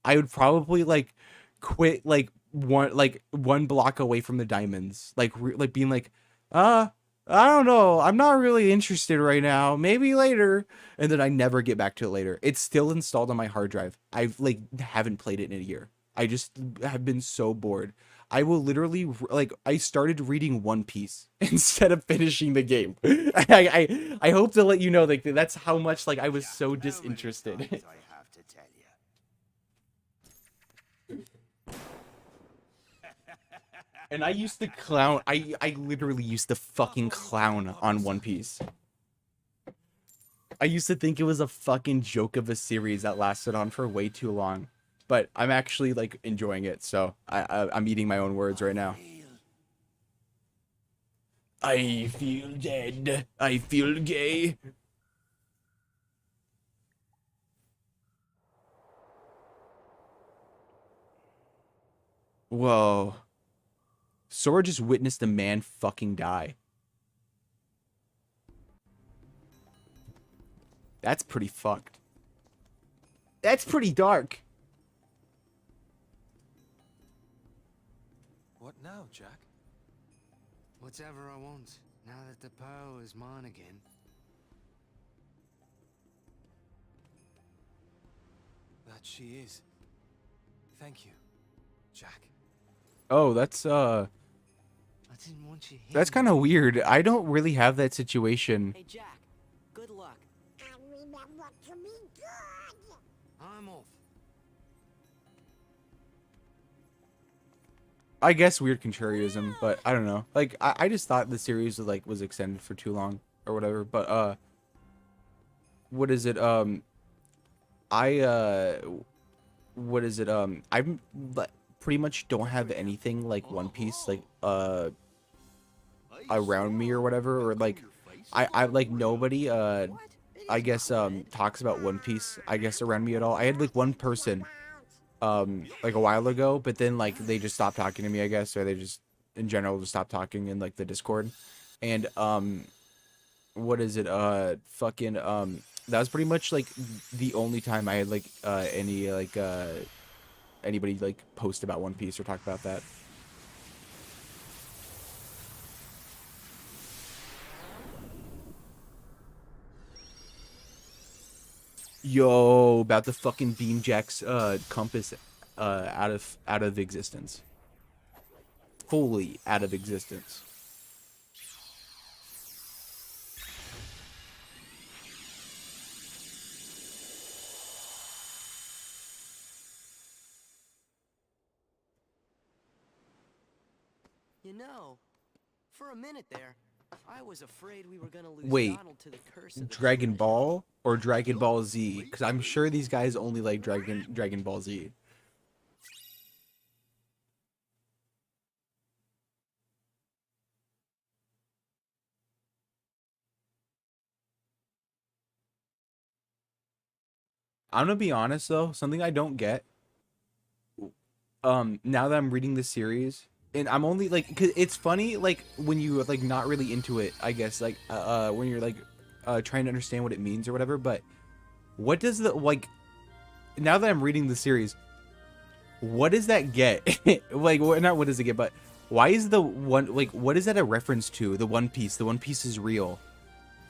I would probably like quit like one block away from the diamonds, like like being like, I don't know, I'm not really interested right now, maybe later, and then I never get back to it later. It's still installed on my hard drive. I've like haven't played it in a year. I just have been so bored. I will literally like I started reading One Piece instead of finishing the game. I hope to let you know like that's how much like I was so disinterested. How many times I have to tell you. And I used to clown. I literally used to fucking clown on One Piece. I used to think it was a fucking joke of a series that lasted on for way too long. But I'm actually like enjoying it, so I'm eating my own words right now. I feel dead. I feel gay. Whoa. Sora just witnessed a man fucking die. That's pretty fucked. That's pretty dark. What now, Jack? Whatever I want, now that the power is mine again. That she is. Thank you, Jack. Oh, that's I didn't want you here. that's kind of weird. I don't really have that situation. Hey, Jack. Good luck. I'm off. I guess weird contrarianism, but I don't know. Like I just thought the series was extended for too long or whatever. But what is it? What is it? I'm pretty much don't have anything like One Piece like around me or whatever, or like I like nobody I guess talks about One Piece I guess around me at all. I had like one person like a while ago, but then like they just stopped talking to me I guess, or they just in general just stopped talking in like the Discord. And what is it? Fucking that was pretty much like the only time I had like any like anybody like post about One Piece or talk about that. Yo, about the fucking Beam Jack's compass out of existence. Fully out of existence. You know, for a minute there, I was afraid we were gonna lose Wait, Donald to the curse of the Dragon Ball or Dragon Ball Z? Because I'm sure these guys only like Dragon Ball Z. I'm gonna be honest though, something I don't get. Now that I'm reading the series, and I'm only like, cause it's funny like when you like not really into it, I guess like when you're like trying to understand what it means or whatever. But what does the like? Now that I'm reading the series, what does that get? Like, not what does it get, but why is the one like what is that a reference to? The One Piece. The One Piece is real.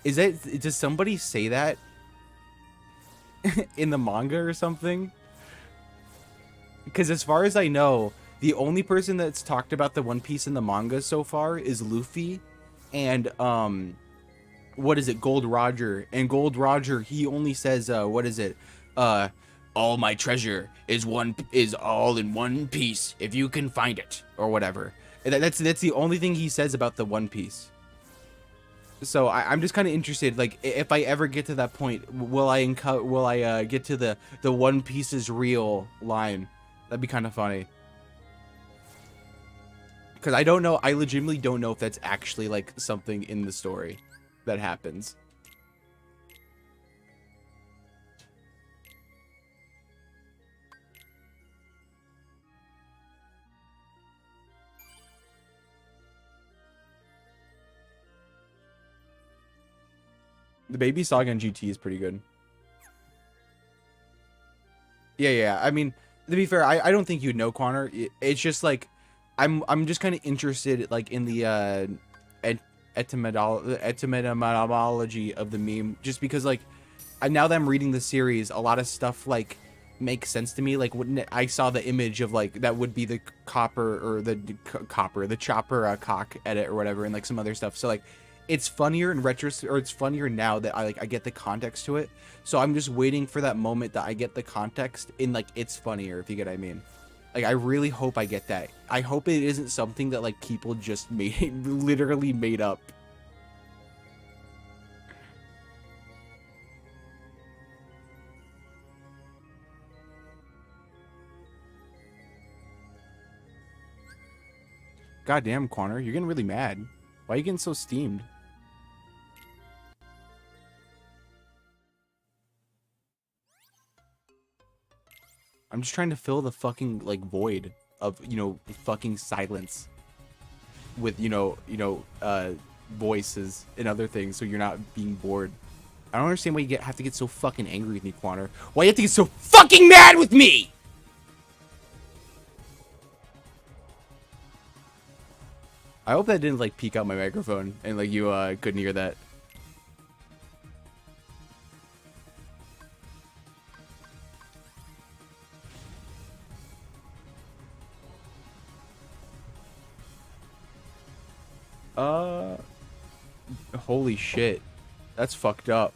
Is that, does somebody say that in the manga or something? Because as far as I know, the only person that's talked about the One Piece in the manga so far is Luffy and what is it, Gold Roger. And Gold Roger, he only says what is it, all my treasure is all in one piece if you can find it, or whatever. And that's the only thing he says about the One Piece. So I'm just kind of interested, like, if I ever get to that point, will I get to the One Piece is real line? That'd be kind of funny. Because I don't know, I legitimately don't know if that's actually, like, something in the story that happens. The Baby Saga on GT is pretty good. Yeah. I mean, to be fair, I don't think you'd know, Connor. It's just like, I'm just kind of interested, like, in the etymology of the meme, just because, like, now that I'm reading the series, a lot of stuff, like, makes sense to me. Like, when I saw the image of, like, that would be the the chopper cock edit or whatever, and like some other stuff. So, like, it's funnier in it's funnier now that I get the context to it. So I'm just waiting for that moment that I get the context in, like, it's funnier, if you get what I mean. Like, I really hope I get that. I hope it isn't something that, like, people just literally made up. Goddamn, Connor, you're getting really mad. Why are you getting so steamed? I'm just trying to fill the fucking, like, void of, fucking silence with, voices and other things, so you're not being bored. I don't understand why you have to get so fucking angry with me, Quanner. Why you have to get so fucking mad with me? I hope that didn't, like, peek out my microphone and, like, you couldn't hear that. Holy shit. That's fucked up.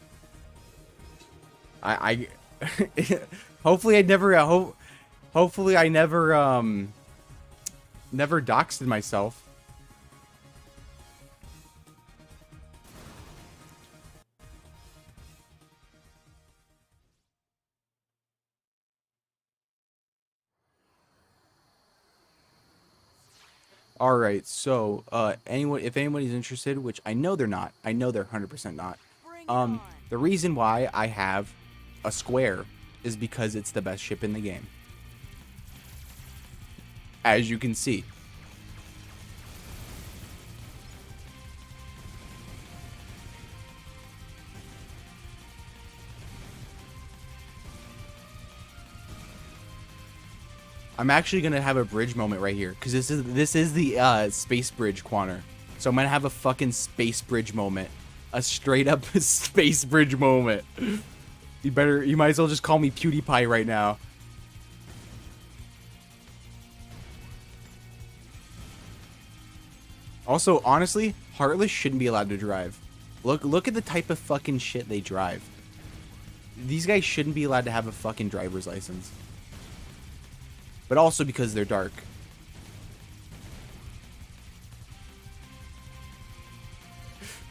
I hopefully I never hopefully I never never doxed myself. All right, so if anybody's interested, which I know they're not, I know they're 100% not. The reason why I have a square is because it's the best ship in the game, as you can see. I'm actually gonna have a bridge moment right here, because this is the space bridge, Quanner. So I'm gonna have a fucking space bridge moment, a straight up space bridge moment. You might as well just call me PewDiePie right now. Also, honestly, Heartless shouldn't be allowed to drive. Look at the type of fucking shit they drive. These guys shouldn't be allowed to have a fucking driver's license. But also because they're dark.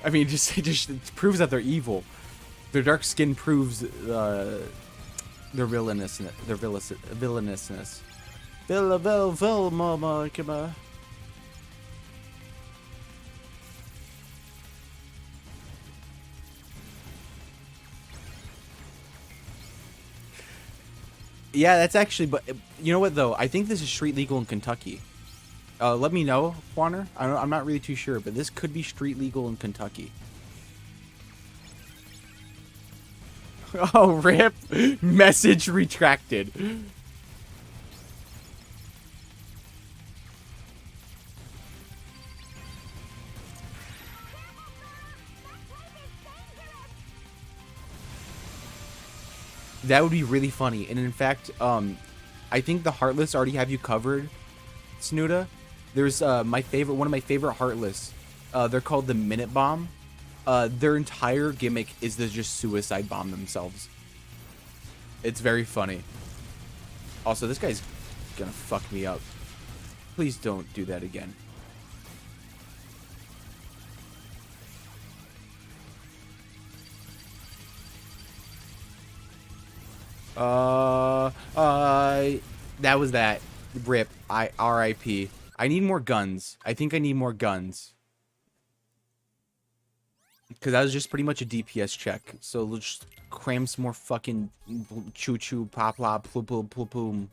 I mean, it just proves that they're evil. Their dark skin proves their villainousness. Yeah, that's actually, but you know what though? I think this is street legal in Kentucky. Let me know, Quanner. I'm not really too sure, but this could be street legal in Kentucky. Oh, rip. Message retracted. That would be really funny. And in fact, I think the Heartless already have you covered, Snuda. There's one of my favorite Heartless. They're called the Minute Bomb. Their entire gimmick is to just suicide bomb themselves. It's very funny. Also, this guy's gonna fuck me up. Please don't do that again. That was that. Rip. R.I.P. I need more guns. I think I need more guns. Because that was just pretty much a DPS check. So let's just cram some more fucking choo-choo, pop-lop, ploop-ploop,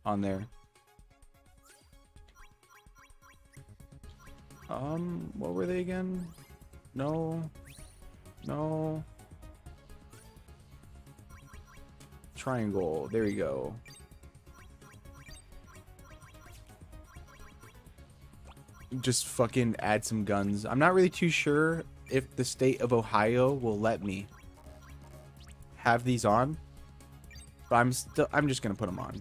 on there. What were they again? No. No. Triangle. There you go. Just fucking add some guns. I'm not really too sure if the state of Ohio will let me have these on, but I'm just gonna put them on.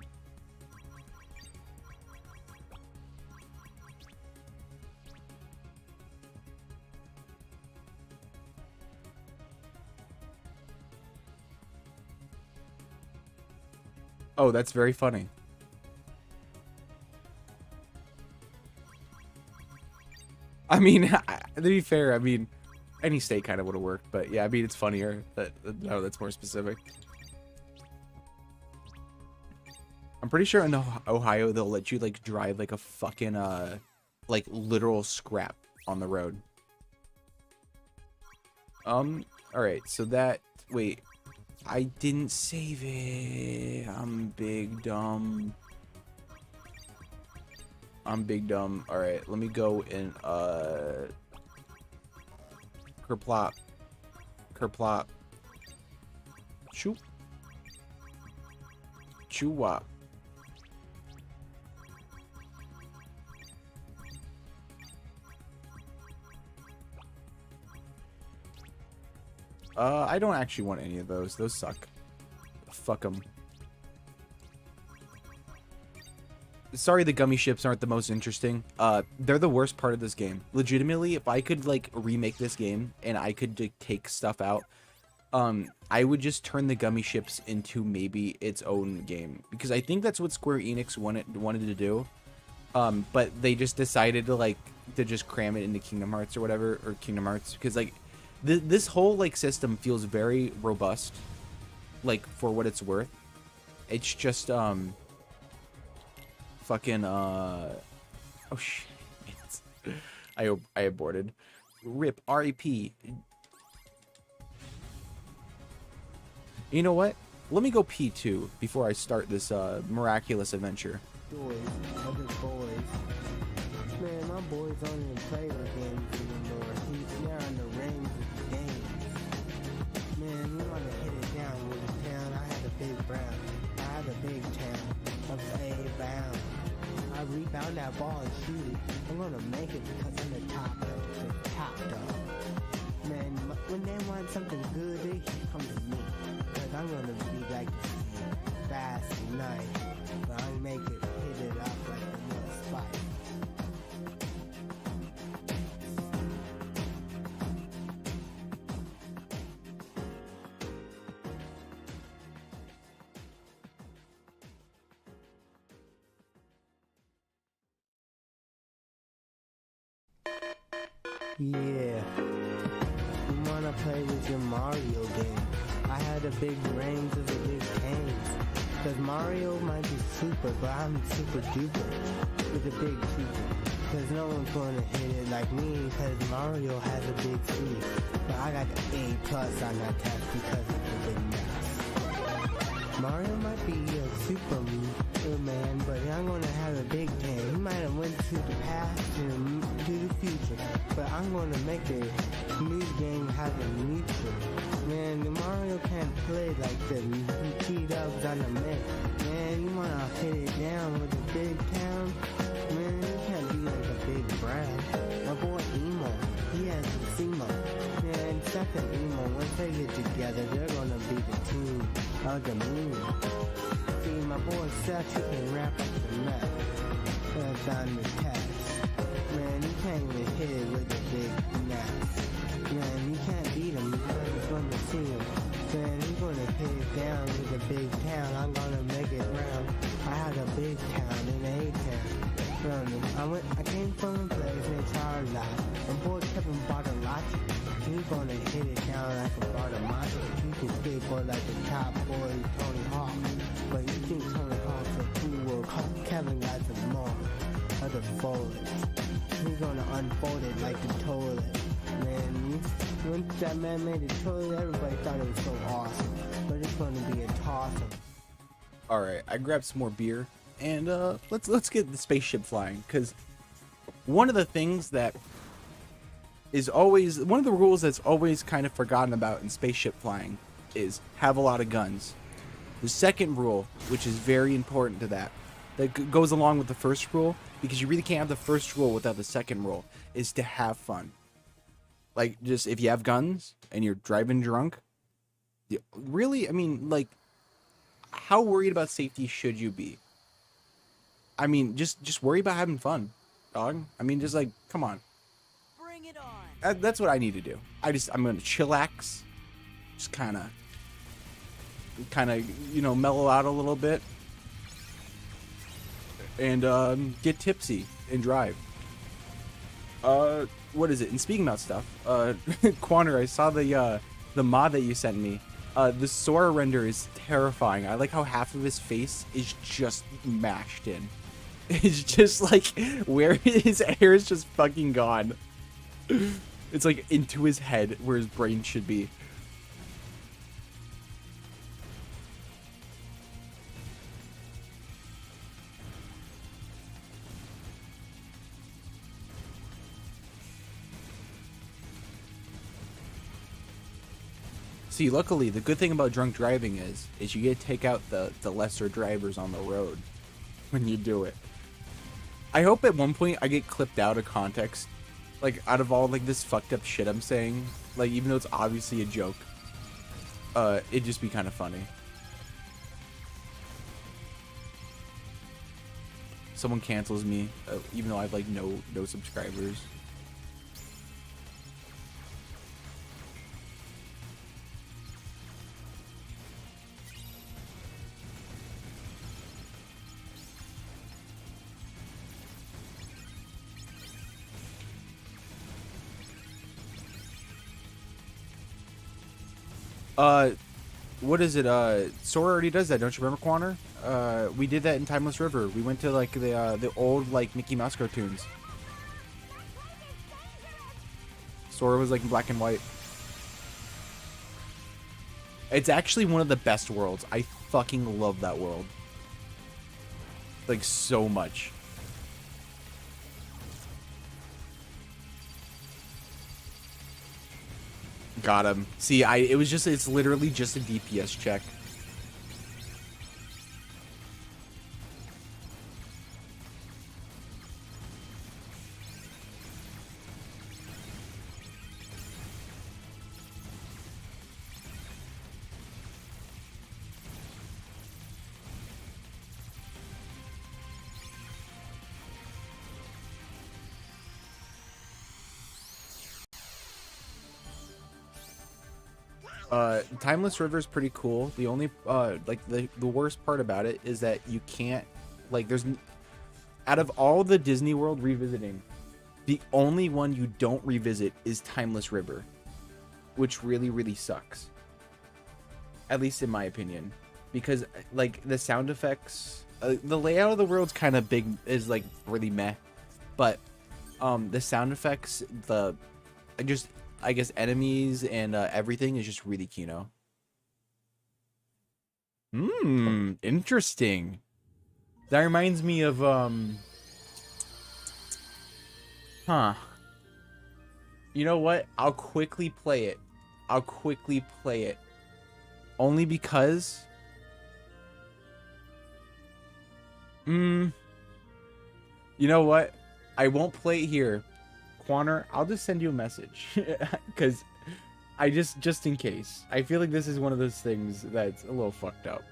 Oh, that's very funny. I mean, to be fair, I mean, any state kind of would have worked, but yeah, I mean, it's funnier that no, that's more specific. I'm pretty sure in Ohio they'll let you like drive like a fucking like literal scrap on the road. All right, so that wait, I didn't save it. I'm big dumb. I'm big dumb. All right, let me go in kerplop, kerplop, choo, choo wop. I don't actually want any of those. Those suck. Fuck them. Sorry, the gummy ships aren't the most interesting. They're the worst part of this game. Legitimately, if I could like remake this game and I could take stuff out, I would just turn the gummy ships into maybe its own game, because I think that's what Square Enix wanted to do. But they just decided to just cram it into Kingdom Hearts or whatever, or Kingdom Hearts, because like this whole like system feels very robust, like for what it's worth. It's just fucking oh shit. I aborted. Rip. R.I.P. You know what? Let me go P2 before I start this miraculous adventure. Boys, other boys. Man, my boys don't even play the games anymore. They're on the rings of the games. Man, you wanna hit it down with the town. I had a big brown. I had a big town. Upside bound. I rebound that ball and shoot it. I'm gonna make it because I'm the top dog. The top dog. Man, when they want something good, they should come to me. Cause I'm gonna be like fast and nice. But I make it hit it up like a little spice. Yeah. You wanna play with your Mario game? I had the big brains of the big games. Cause Mario might be super, but I'm super duper with the big super. Cause no one's gonna hit it like me, cause Mario has a big C. But I got the A+ on that test because of the big math. Mario might be a Superman, but I'm gonna have a big game. He might have went to the past and to the future, but I'm gonna make a new game have a neutral. Man, the Mario can't play like the T-dubs on the Mix. Man, you wanna hit it down with the big town? Man, you can't be like a big Brad. My boy Emo, he has a Simo. Man, Seth and Emo, once they get together, they're gonna be the team of the moon. See, my boy Seth, he can rap up the mess. That's on the test. Man, you can't even hit it with a big net. Man, you can't beat him. You're gonna see him. Man, he's gonna hit it down with a big town. I'm gonna make it round. I had a big town in A-town. I came from a place named Charlotte. My boy Kevin bought a lot. He's gonna hit it down like a Barbossa. He can skateboard like the top boy Tony Hawk. But you think Tony Hawk's a cool world? Kevin got some more of the folders. He's gonna unfold it like the toilet. Man, once that man made the toilet, everybody thought it was so awesome. But it's gonna be a toss-up. Alright, I grabbed some more beer, and let's get the spaceship flying, because one of the things that is always, one of the rules that's always kind of forgotten about in spaceship flying is have a lot of guns. The second rule, which is very important to that goes along with the first rule, because you really can't have the first rule without the second rule, is to have fun. Like, just if you have guns and you're driving drunk, really, I mean, like, how worried about safety should you be? I mean, just worry about having fun, dog. I mean, just like, come on. Bring it on. That's what I need to do. I'm gonna chillax, just kind of, you know, mellow out a little bit, and get tipsy and drive. What is it? And speaking about stuff, Quanner, I saw the mod that you sent me. The Sora render is terrifying. I like how half of his face is just mashed in. It's just like where his hair is just fucking gone. It's like into his head where his brain should be. See, luckily, the good thing about drunk driving is you get to take out the lesser drivers on the road when you do it. I hope at one point I get clipped out of context, like out of all like this fucked up shit I'm saying, like even though it's obviously a joke, it'd just be kind of funny. Someone cancels me, even though I have like no subscribers. What is it? Sora already does that, don't you remember, Quanner? We did that in Timeless River. We went to like the old like Mickey Mouse cartoons. Sora was like in black and white. It's actually one of the best worlds. I fucking love that world. Like so much. Got him. See, it's literally just a DPS check. Timeless River is pretty cool. The only like the worst part about it is that you can't, like, out of all the Disney World revisiting, the only one you don't revisit is Timeless River, which really sucks, at least in my opinion, because like the sound effects, the layout of the world's kind of big, is like really meh, but the sound effects, I guess enemies and everything is just really kino. Interesting. That reminds me of you know what? I'll quickly play it. Only because you know what? I won't play it here. Quanner, I'll just send you a message because I just in case. I feel like this is one of those things that's a little fucked up.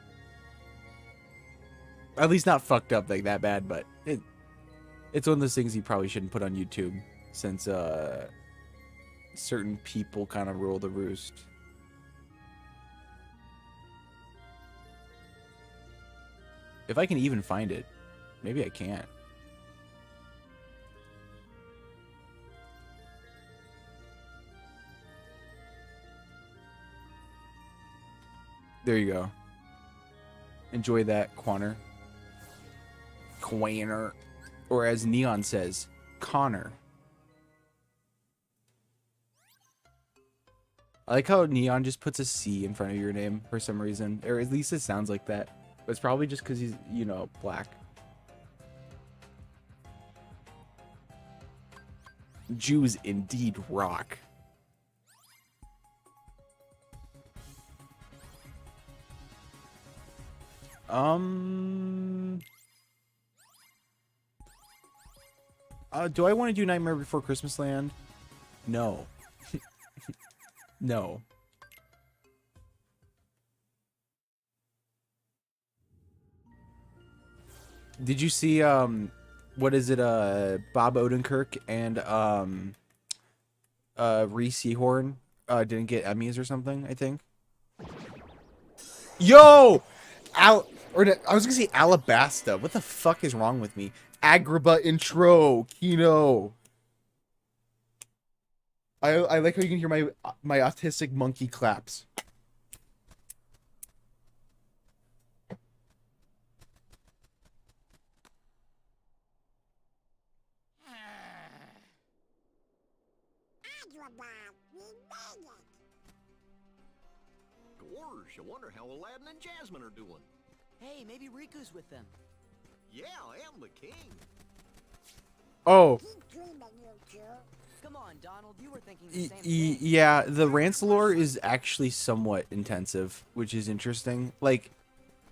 At least not fucked up like that bad, but it's one of those things you probably shouldn't put on YouTube since certain people kind of rule the roost. If I can even find it. Maybe I can't. There you go. Enjoy that, Quanner. Quanner. Or as Neon says, Connor. I like how Neon just puts a C in front of your name for some reason. Or at least it sounds like that. But it's probably just because he's, you know, black. Jews indeed rock. Do I want to do Nightmare Before Christmas Land? No. No. Did you see what is it, Bob Odenkirk and Reese Ehorn didn't get Emmys or something, I think. Yo! I was gonna say Alabasta. What the fuck is wrong with me? Agrabah intro, Kino. I like how you can hear my autistic monkey claps. Gorge, I wonder how Aladdin and Jasmine are doing. Hey, maybe Riku's with them. Yeah, I am the king. Oh. Come on, Donald, you were thinking the same thing. Yeah, the rants lore is actually somewhat intensive, which is interesting. Like,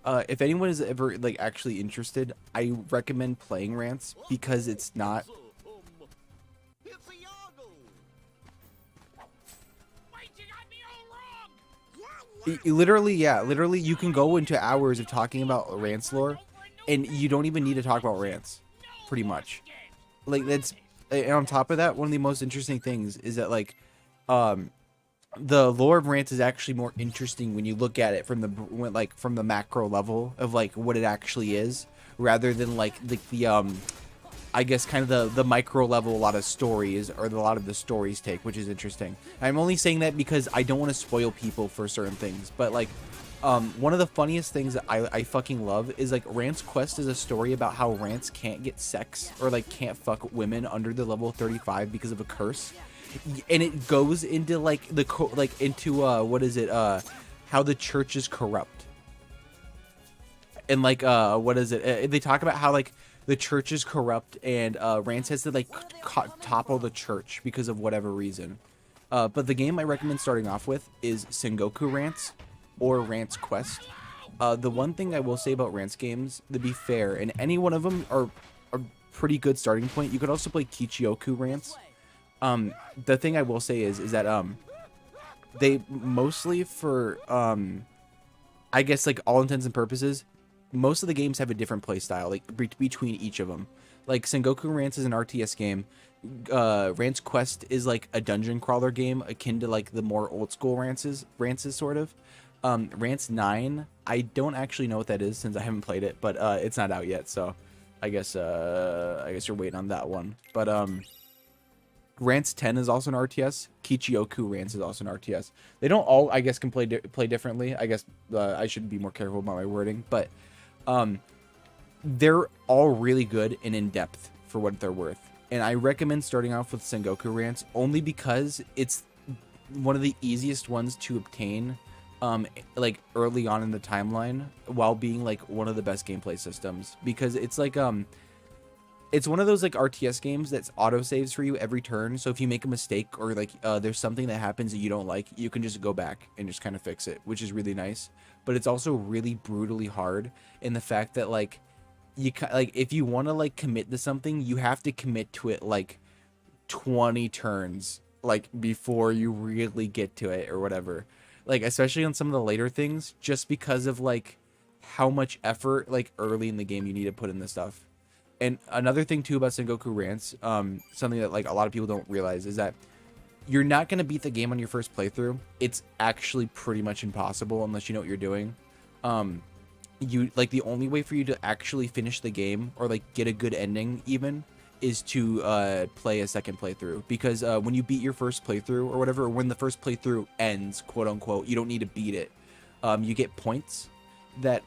if anyone is ever like actually interested, I recommend playing rants because it's not. It's a Yago. Wait, you got me all wrong. Literally, yeah, literally, you can go into hours of talking about rants lore, and you don't even need to talk about rants, pretty much. Like that's. And on top of that, one of the most interesting things is that like, the lore of rants is actually more interesting when you look at it from the macro level of like what it actually is, rather than like the I guess kind of the micro level a lot of stories or a lot of the stories take, which is interesting. I'm only saying that because I don't want to spoil people for certain things, but like. One of the funniest things that I fucking love is like Rant's Quest is a story about how Rants can't get sex or like can't fuck women under the level 35 because of a curse, and it goes into like what is it how the church is corrupt, and like what is it they talk about how like the church is corrupt and Rants has to like topple the church because of whatever reason, but the game I recommend starting off with is Sengoku Rants or Rant's Quest. The one thing I will say about Rant's games, to be fair, and any one of them are a pretty good starting point. You could also play Kichioku Rants. The thing I will say is that they mostly for I guess like all intents and purposes, most of the games have a different play style like between each of them. Like Sengoku Rants is an RTS game. Rant's Quest is like a dungeon crawler game akin to like the more old school Rants sort of. Rants 9, I don't actually know what that is since I haven't played it, but it's not out yet, so I guess you're waiting on that one. But Rants 10 is also an RTS. Kichioku Rants is also an RTS. They don't all, I guess, can play differently. I guess I should be more careful about my wording, but they're all really good and in depth for what they're worth. And I recommend starting off with Sengoku Rants only because it's one of the easiest ones to obtain. Like early on in the timeline, while being like one of the best gameplay systems, because it's like it's one of those like RTS games that's auto saves for you every turn. So if you make a mistake or like there's something that happens that you don't like, you can just go back and just kind of fix it, which is really nice. But it's also really brutally hard in the fact that like if you want to like commit to something, you have to commit to it like 20 turns like before you really get to it or whatever. Like especially on some of the later things, just because of like how much effort like early in the game you need to put in this stuff. And another thing too about Sengoku Rants, something that like a lot of people don't realize is that you're not going to beat the game on your first playthrough. It's actually pretty much impossible unless you know what you're doing. You like the only way for you to actually finish the game or like get a good ending even is to play a second playthrough, because when you beat your first playthrough or whatever, or when the first playthrough ends, quote unquote, you don't need to beat it. You get points that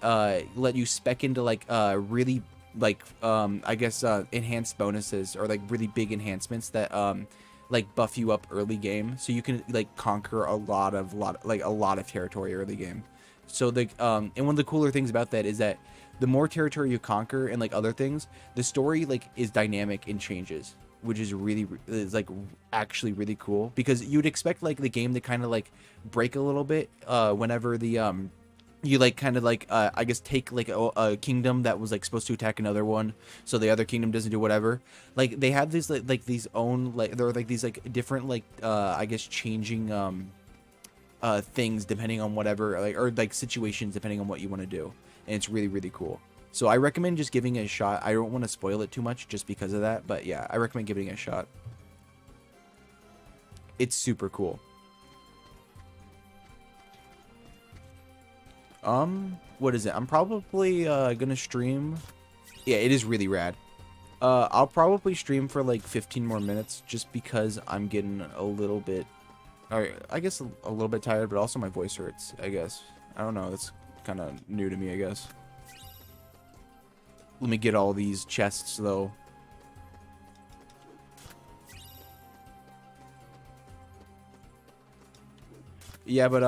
let you spec into like really like I guess enhanced bonuses or like really big enhancements that like buff you up early game, so you can like conquer a lot of territory early game. So the and one of the cooler things about that is that the more territory you conquer and like other things, the story like is dynamic and changes, which is like actually really cool, because you'd expect like the game to kind of like break a little bit whenever the you like kind of like I guess take like a kingdom that was like supposed to attack another one, so the other kingdom doesn't do whatever. Like they have these like these own like there are like these like different like I guess changing things depending on whatever, like, or like situations depending on what you want to do, and it's really, really cool. So I recommend just giving it a shot. I don't want to spoil it too much just because of that, but yeah, I recommend giving it a shot. It's super cool. What is it? I'm probably gonna stream. Yeah, it is really rad. I'll probably stream for like 15 more minutes just because I'm getting a little bit, or I guess a little bit tired, but also my voice hurts, I guess. I don't know, that's kind of new to me, I guess. Let me get all these chests though. Yeah, but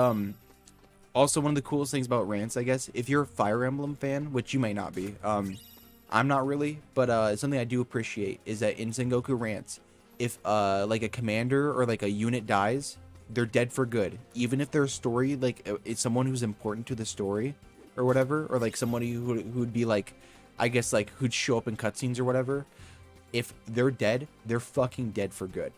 also one of the coolest things about rants, I guess, if you're a Fire Emblem fan, which you may not be, I'm not really, but something I do appreciate is that in Sengoku Rants, if like a commander or like a unit dies, they're dead for good. Even if their story, like it's someone who's important to the story or whatever, or like somebody who'd be like, I guess like who'd show up in cutscenes or whatever, if they're dead, they're fucking dead for good.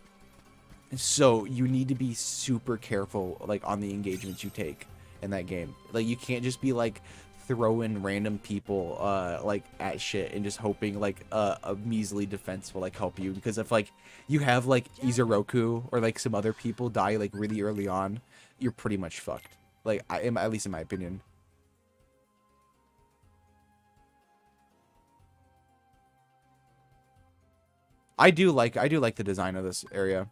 So you need to be super careful like on the engagements you take in that game. Like you can't just be like throwing random people like at shit and just hoping like a measly defense will like help you, because if like you have like Izuroku or like some other people die like really early on, you're pretty much fucked. Like at least in my opinion. I do like the design of this area.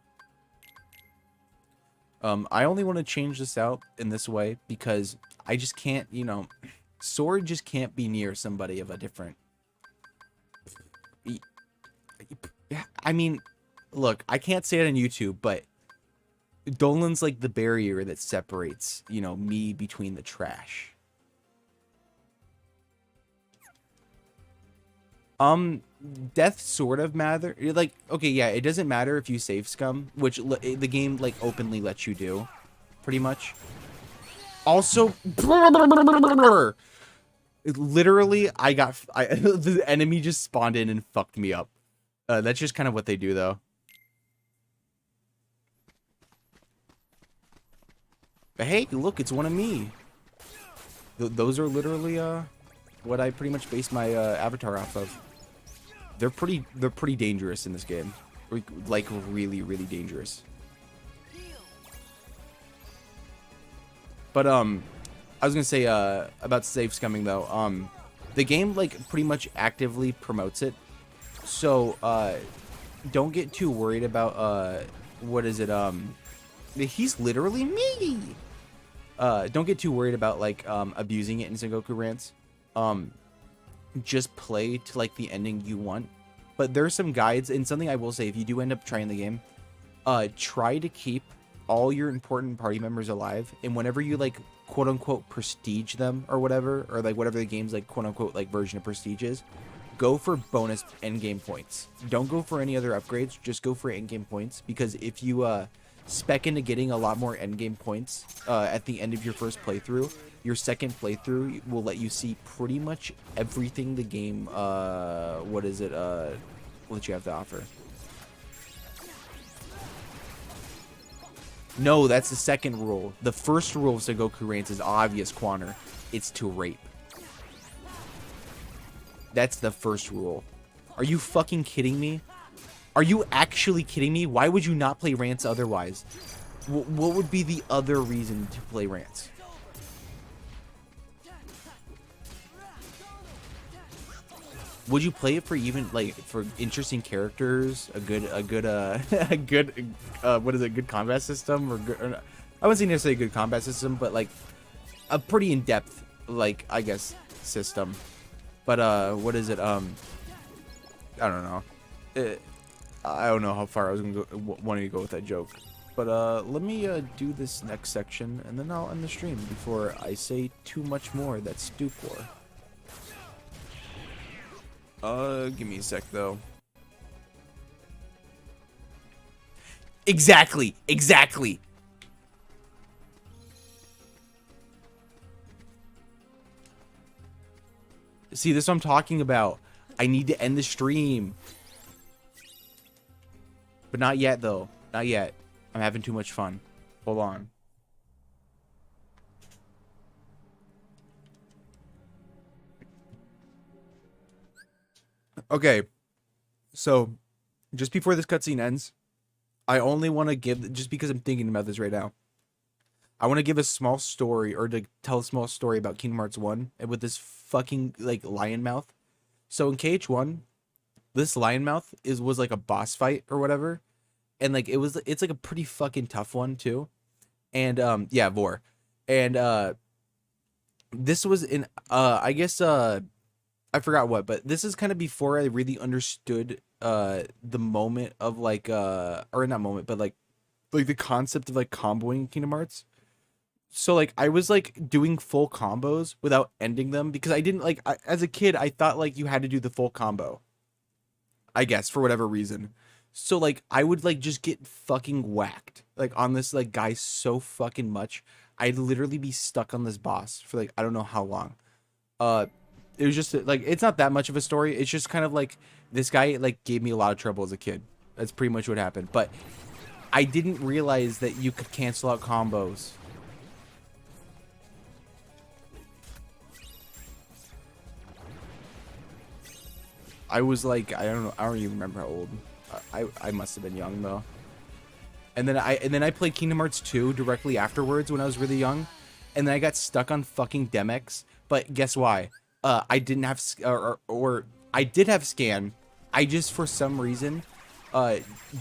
I only want to change this out in this way because I just can't, you know, Sword just can't be near somebody of a different. I mean, look, I can't say it on YouTube, but Dolan's like the barrier that separates, you know, me between the trash. Death sort of matter. Like, okay, yeah, it doesn't matter if you save scum, which the game like openly lets you do, pretty much. Also, literally, the enemy just spawned in and fucked me up. That's just kind of what they do, though. But hey, look, it's one of me. Those are literally what I pretty much base my avatar off of. They're pretty dangerous in this game. Like really, really dangerous. But I was gonna say about save scumming though. The game like pretty much actively promotes it. So don't get too worried about what is it? He's literally me. Don't get too worried about like abusing it in Sengoku Rants. Just play to like the ending you want. But there's some guides, and something I will say, if you do end up trying the game, try to keep all your important party members alive, and whenever you like quote unquote prestige them or whatever, or like whatever the game's like quote unquote like version of prestige is, go for bonus end game points. Don't go for any other upgrades, just go for end game points, because if you spec into getting a lot more end game points at the end of your first playthrough, your second playthrough will let you see pretty much everything the game what is it let you have to offer. No, that's the second rule. The first rule of Sengoku rants is obvious, Quaner. It's to rape. That's the first rule. Are you fucking kidding me? Are you actually kidding me? Why would you not play rants otherwise? What would be the other reason to play rants? Would you play it for even like for interesting characters, a good a good what is it, good combat system, or good, or, I wouldn't say necessarily a good combat system, but like a pretty in-depth, like, I guess, system. But what is it? I don't know. I don't know how far I was gonna go, wanting to go with that joke. But let me do this next section, and then I'll end the stream before I say too much more that's stupor. Give me a sec though. Exactly. See, this is what I'm talking about. I need to end the stream. But not yet, though. Not yet. I'm having too much fun. Hold on. Okay. So, just before this cutscene ends, I only want to give, just because I'm thinking about this right now, I want to give a small story, or to tell a small story about Kingdom Hearts 1 and with this fucking, like, lion mouth. So in KH1, this lion mouth was like a boss fight or whatever. And like it's like a pretty fucking tough one too. And yeah, Vor. And this was in I guess I forgot what, but this is kind of before I really understood the moment of like or not moment, but like the concept of like comboing Kingdom Hearts. So like I was like doing full combos without ending them because I didn't like as a kid I thought like you had to do the full combo. I guess for whatever reason. So like I would like just get fucking whacked like on this like guy so fucking much. I'd literally be stuck on this boss for like I don't know how long. It was just like it's not that much of a story. It's just kind of like this guy like gave me a lot of trouble as a kid. That's pretty much what happened. But I didn't realize that you could cancel out combos. I was like, I don't even remember how old. I must have been young though. And then I played Kingdom Hearts 2 directly afterwards when I was really young, and then I got stuck on fucking Demex. But guess why? I didn't have or I did have scan. I just for some reason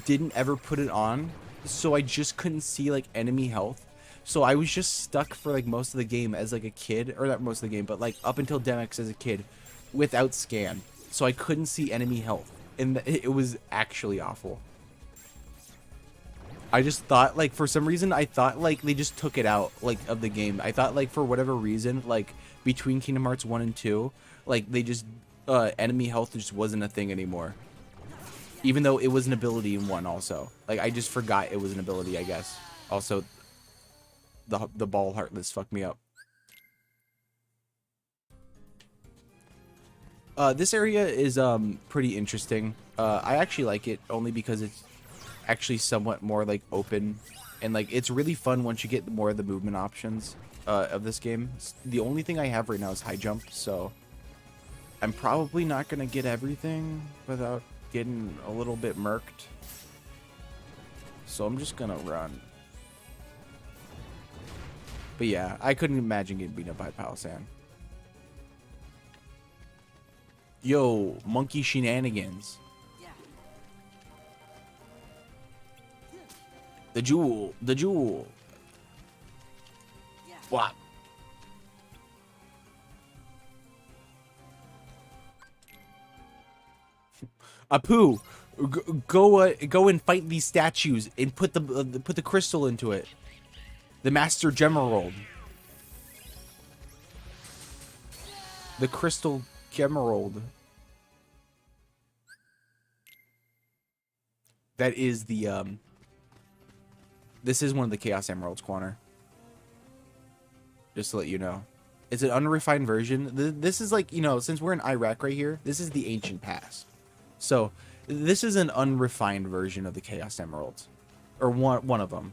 didn't ever put it on, so I just couldn't see like enemy health. So I was just stuck for like most of the game as like a kid, or not most of the game, but like up until Demex as a kid without scan. So I couldn't see enemy health, and it was actually awful. I just thought, like, for some reason, I thought, like, they just took it out, like, of the game. I thought, like, for whatever reason, like, between Kingdom Hearts 1 and 2, like, they just, enemy health just wasn't a thing anymore. Even though it was an ability in 1 also. Like, I just forgot it was an ability, I guess. Also, the ball heartless fucked me up. This area is pretty interesting. I actually like it only because it's actually somewhat more like open, and like it's really fun once you get more of the movement options of this game. The only thing I have right now is high jump, so I'm probably not gonna get everything without getting a little bit murked. So I'm just gonna run. But yeah, I couldn't imagine getting beat up by Palosan. Yo, monkey shenanigans. The jewel, the jewel. What? Apu, go and fight these statues and put the crystal into it. The Master Gemerald. The Crystal Gemerald. That is the this is one of the Chaos Emeralds, Quaner. Just to let you know. It's an unrefined version. This is like, you know, since we're in Iraq right here, this is the ancient past. So, this is an unrefined version of the Chaos Emeralds. Or one of them.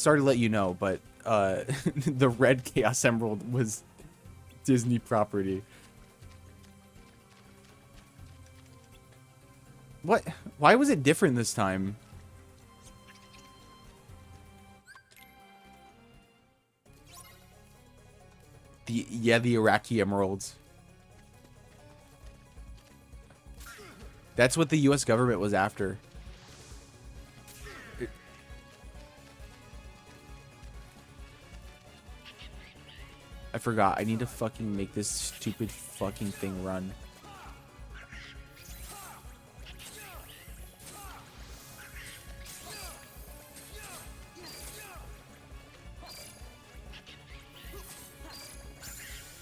sorry to let you know, but the red Chaos Emerald was Disney property. What? Why was it different this time? The Iraqi emeralds. That's what the US government was after. I forgot. I need to fucking make this stupid fucking thing run.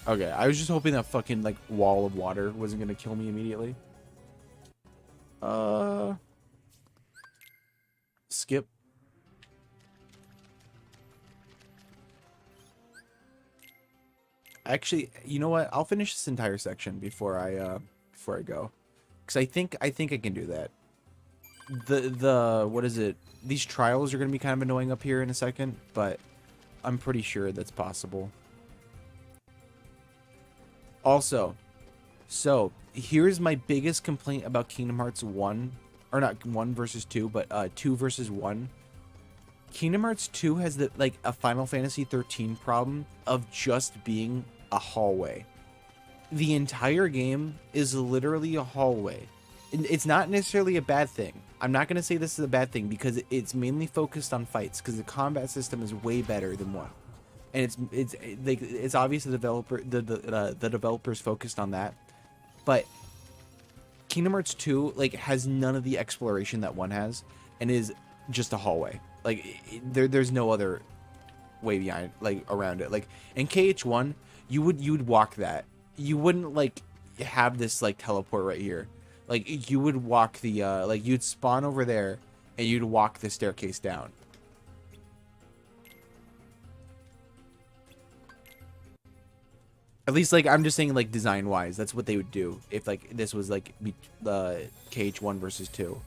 Okay, I was just hoping that fucking, like, wall of water wasn't gonna kill me immediately. Skip. Actually, you know what? I'll finish this entire section before I go. Because I think I can do that. What is it? These trials are gonna be kind of annoying up here in a second, but I'm pretty sure that's possible. Also, so here's my biggest complaint about Kingdom Hearts 1, or not 1 versus 2, but 2 versus 1. Kingdom Hearts 2 has like a Final Fantasy 13 problem of just being a hallway. The entire game is literally a hallway. It's not necessarily a bad thing. I'm not going to say this is a bad thing because it's mainly focused on fights, because the combat system is way better than 1. And it's obvious the developers focused on that, but Kingdom Hearts 2 like has none of the exploration that 1 has, and is just a hallway. Like there's no other way behind, like, around it. Like in KH1, you would walk that. You wouldn't like have this like teleport right here. Like you would walk the like you'd spawn over there and you'd walk the staircase down. At least, like, I'm just saying, like, design-wise, that's what they would do if, like, this was, like, KH1 versus 2.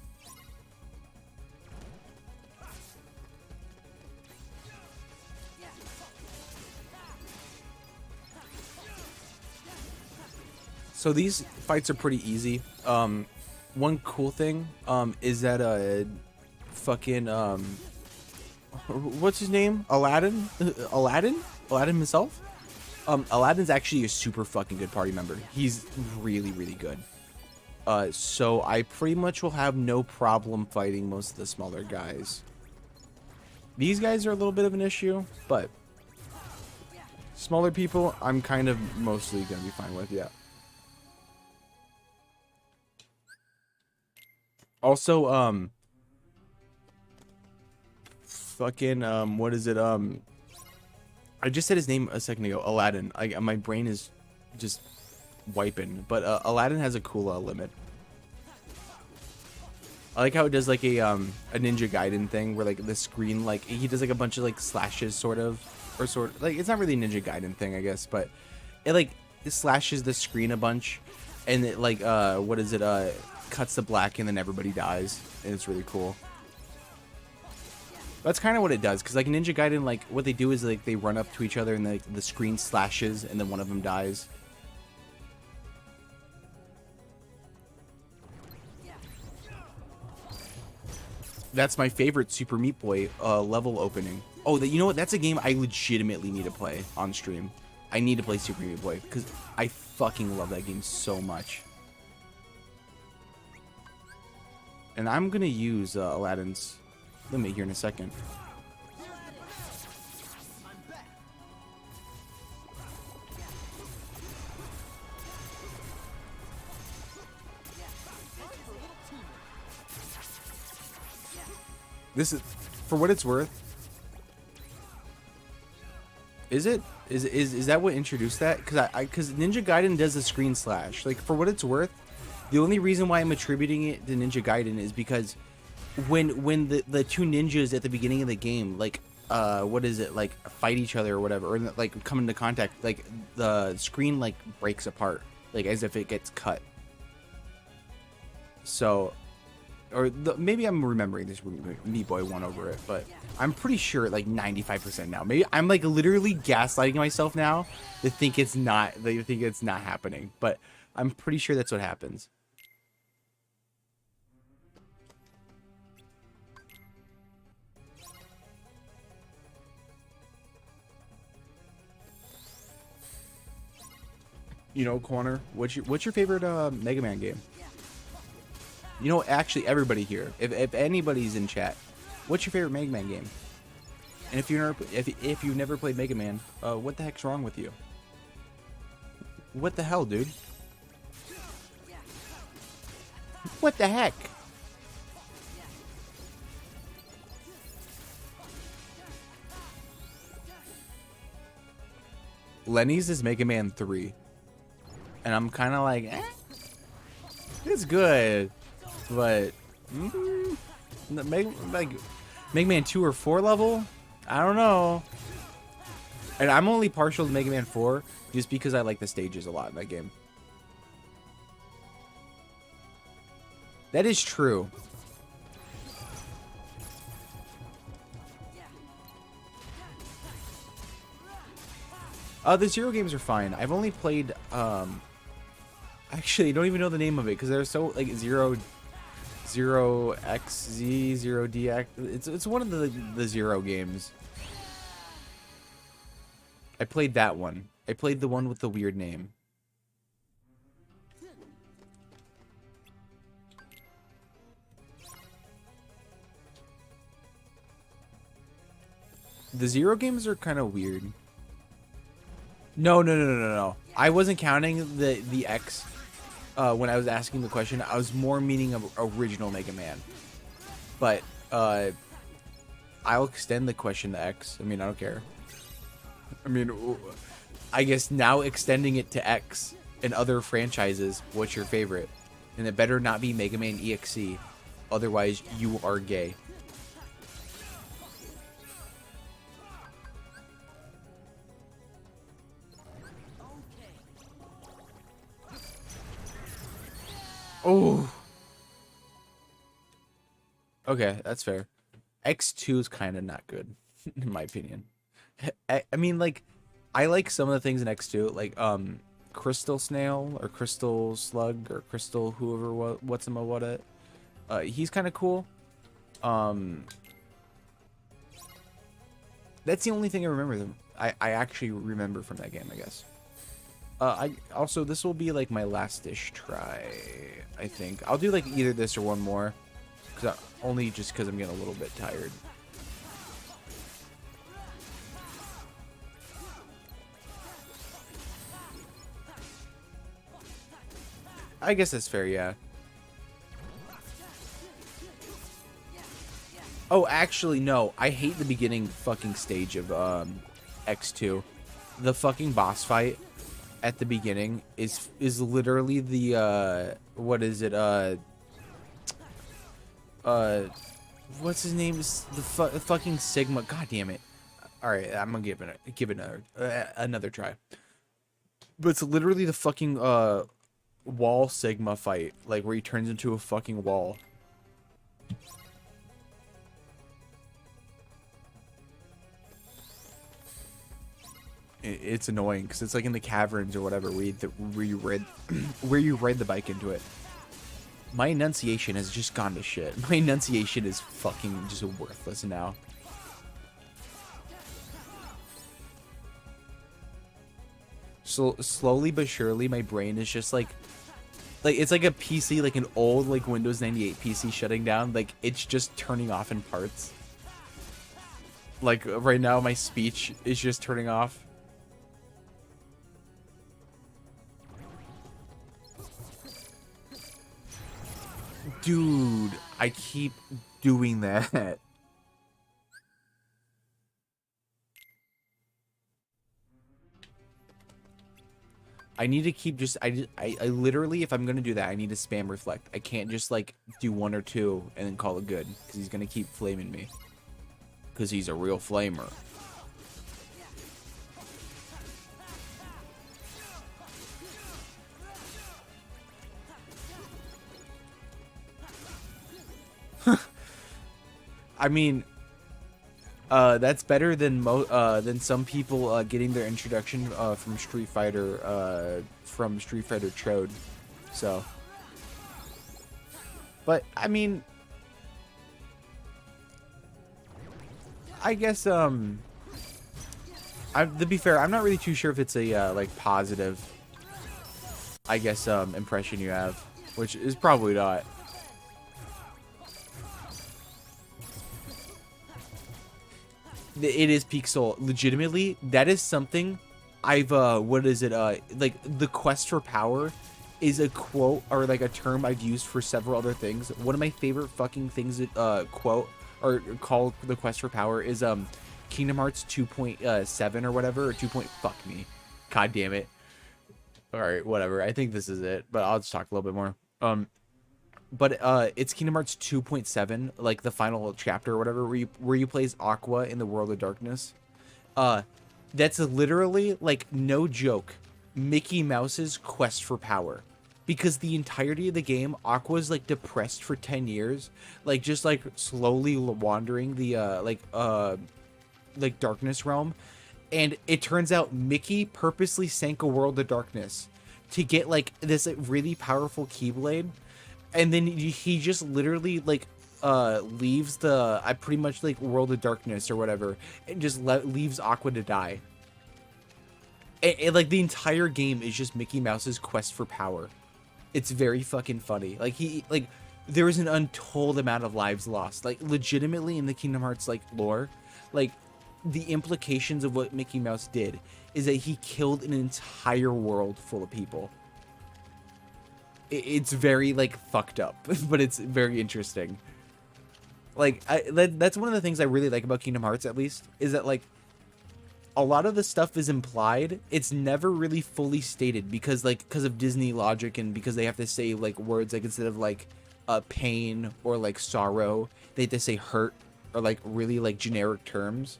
So these fights are pretty easy. One cool thing, is that, fucking, what's his name? Aladdin? Aladdin himself? Aladdin's actually a super fucking good party member. He's really, really good. So I pretty much will have no problem fighting most of the smaller guys. These guys are a little bit of an issue, but smaller people, I'm kind of mostly gonna be fine with, yeah. Also, fucking, what is it, I just said his name a second ago, Aladdin. My brain is just wiping. But Aladdin has a cool limit. I like how it does like a Ninja Gaiden thing where like the screen, like he does like a bunch of like slashes sort of, like it's not really a Ninja Gaiden thing, I guess, but it slashes the screen a bunch, and it like what is it, cuts to black and then everybody dies, and it's really cool. That's kind of what it does, because like Ninja Gaiden, like what they do is like they run up to each other and like the screen slashes and then one of them dies. That's my favorite Super Meat Boy level opening. Oh, you know what? That's a game I legitimately need to play on stream. I need to play Super Meat Boy because I fucking love that game so much. And I'm gonna use Aladdin's limit here in a second. This is, for what it's worth. Is it? Is that what introduced that? Because Ninja Gaiden does the screen slash. Like, for what it's worth, the only reason why I'm attributing it to Ninja Gaiden is because when the two ninjas at the beginning of the game, like what is it, like fight each other or whatever, or like come into contact, like the screen like breaks apart, like as if it gets cut. So or maybe I'm remembering this Meat Boy one over it, but I'm pretty sure like 95% now. Maybe I'm like literally gaslighting myself now to think it's not happening, but I'm pretty sure that's what happens. You know, Corner, what's your favorite Mega Man game? You know, actually, everybody here, if anybody's in chat, what's your favorite Mega Man game? And if you've never played Mega Man, what the heck's wrong with you? What the hell, dude? What the heck? Lenny's is Mega Man 3. And I'm kind of like, it's good, but like Mega Man 2 or 4 level, I don't know. And I'm only partial to Mega Man 4 just because I like the stages a lot in that game. That is true. The Zero games are fine. I've only played, actually, I don't even know the name of it because they're so, like, Zero XZ, Zero DX. It's one of the Zero games. I played that one. I played the one with the weird name. The Zero games are kind of weird. No. I wasn't counting the X when I was asking the question. I was more meaning of original Mega Man. But I'll extend the question to X. I mean, I don't care. I mean, I guess now extending it to X and other franchises, what's your favorite? And it better not be Mega Man EXE. Otherwise, you are gay. Oh. Okay, that's fair. X2 is kind of not good, in my opinion. I mean, like, I like some of the things in X2, like, Crystal Snail, or Crystal Slug, or Crystal whoever, what's him, what it. He's kind of cool. That's the only thing I remember them. I actually remember from that game, I guess. I also, this will be like my last-ish try, I think. I'll do like either this or one more, only just because I'm getting a little bit tired. I guess that's fair, yeah. Oh, actually, no. I hate the beginning fucking stage of X2. The fucking boss fight at the beginning is literally the what is it, what's his name, is the fucking Sigma. God damn it. All right, I'm gonna give it another try. But it's literally the fucking wall Sigma fight, like where he turns into a fucking wall. It's annoying because it's like in the caverns or whatever where you ride the bike into it. My enunciation has just gone to shit. My enunciation is fucking just worthless now. So slowly but surely, my brain is just like it's like a PC, like an old like Windows 98 PC shutting down. Like it's just turning off in parts. Like right now, my speech is just turning off. Dude, I keep doing that. I need to keep just I literally, if I'm gonna do that, I need to spam reflect. I can't just like do one or two and then call it good, because he's gonna keep flaming me, because he's a real flamer. I mean, that's better than some people getting their introduction from Street Fighter Chode. So, but I mean, I guess to be fair, I'm not really too sure if it's a like positive, I guess, impression you have, which is probably not. It is peak soul. Legitimately, that is something I've what is it? Like the quest for power is a quote or like a term I've used for several other things. One of my favorite fucking things that quote or called the quest for power is Kingdom Hearts 2.7 or whatever, or 2. Fuck me. God damn it. All right, whatever. I think this is it, but I'll just talk a little bit more. But it's Kingdom Hearts 2.7, like the final chapter or whatever, where you play as Aqua in the World of Darkness. That's literally, like, no joke, Mickey Mouse's quest for power. Because the entirety of the game, Aqua's, like, depressed for 10 years. Like, just, like, slowly wandering the, like, Darkness realm. And it turns out Mickey purposely sank a World of Darkness to get, like, this like, really powerful Keyblade. And then he just literally, like, leaves the, pretty much, like, World of Darkness or whatever, and just leaves Aqua to die. And, like, the entire game is just Mickey Mouse's quest for power. It's very fucking funny. Like, there is an untold amount of lives lost. Like, legitimately in the Kingdom Hearts, like, lore, like, the implications of what Mickey Mouse did is that he killed an entire world full of people. It's very, like, fucked up, but it's very interesting. Like, that's one of the things I really like about Kingdom Hearts, at least, is that, like, a lot of the stuff is implied. It's never really fully stated because of Disney logic and because they have to say, like, words, like, instead of, like, pain or, like, sorrow, they have to say hurt or, like, really, like, generic terms.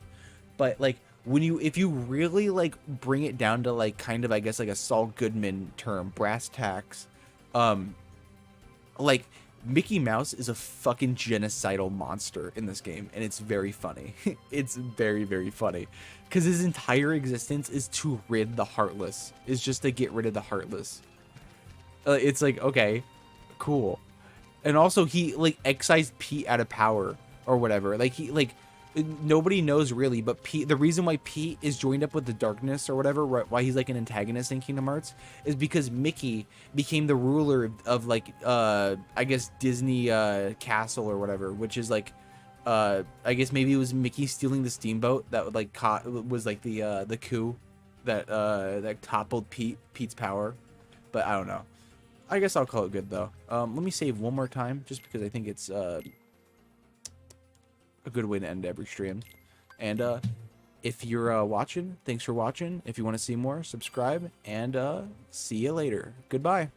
But, like, if you really, like, bring it down to, like, kind of, I guess, like, a Saul Goodman term, brass tacks, like, Mickey Mouse is a fucking genocidal monster in this game, and it's very funny. It's very, very funny. Because his entire existence is to rid the Heartless. Is just to get rid of the Heartless. It's like, okay, cool. And also, he, like, excised Pete out of power, or whatever. Like, he, like, nobody knows really, but Pete, the reason why Pete is joined up with the Darkness or whatever, why he's like an antagonist in Kingdom Hearts, is because Mickey became the ruler of like I guess Disney castle or whatever, which is like I guess maybe it was Mickey stealing the steamboat that would like was like the coup that that toppled Pete's power, but I don't know. I guess I'll call it good though. Let me save one more time just because I think it's a good way to end every stream. And if you're watching, thanks for watching. If you want to see more, subscribe, and see you later. Goodbye.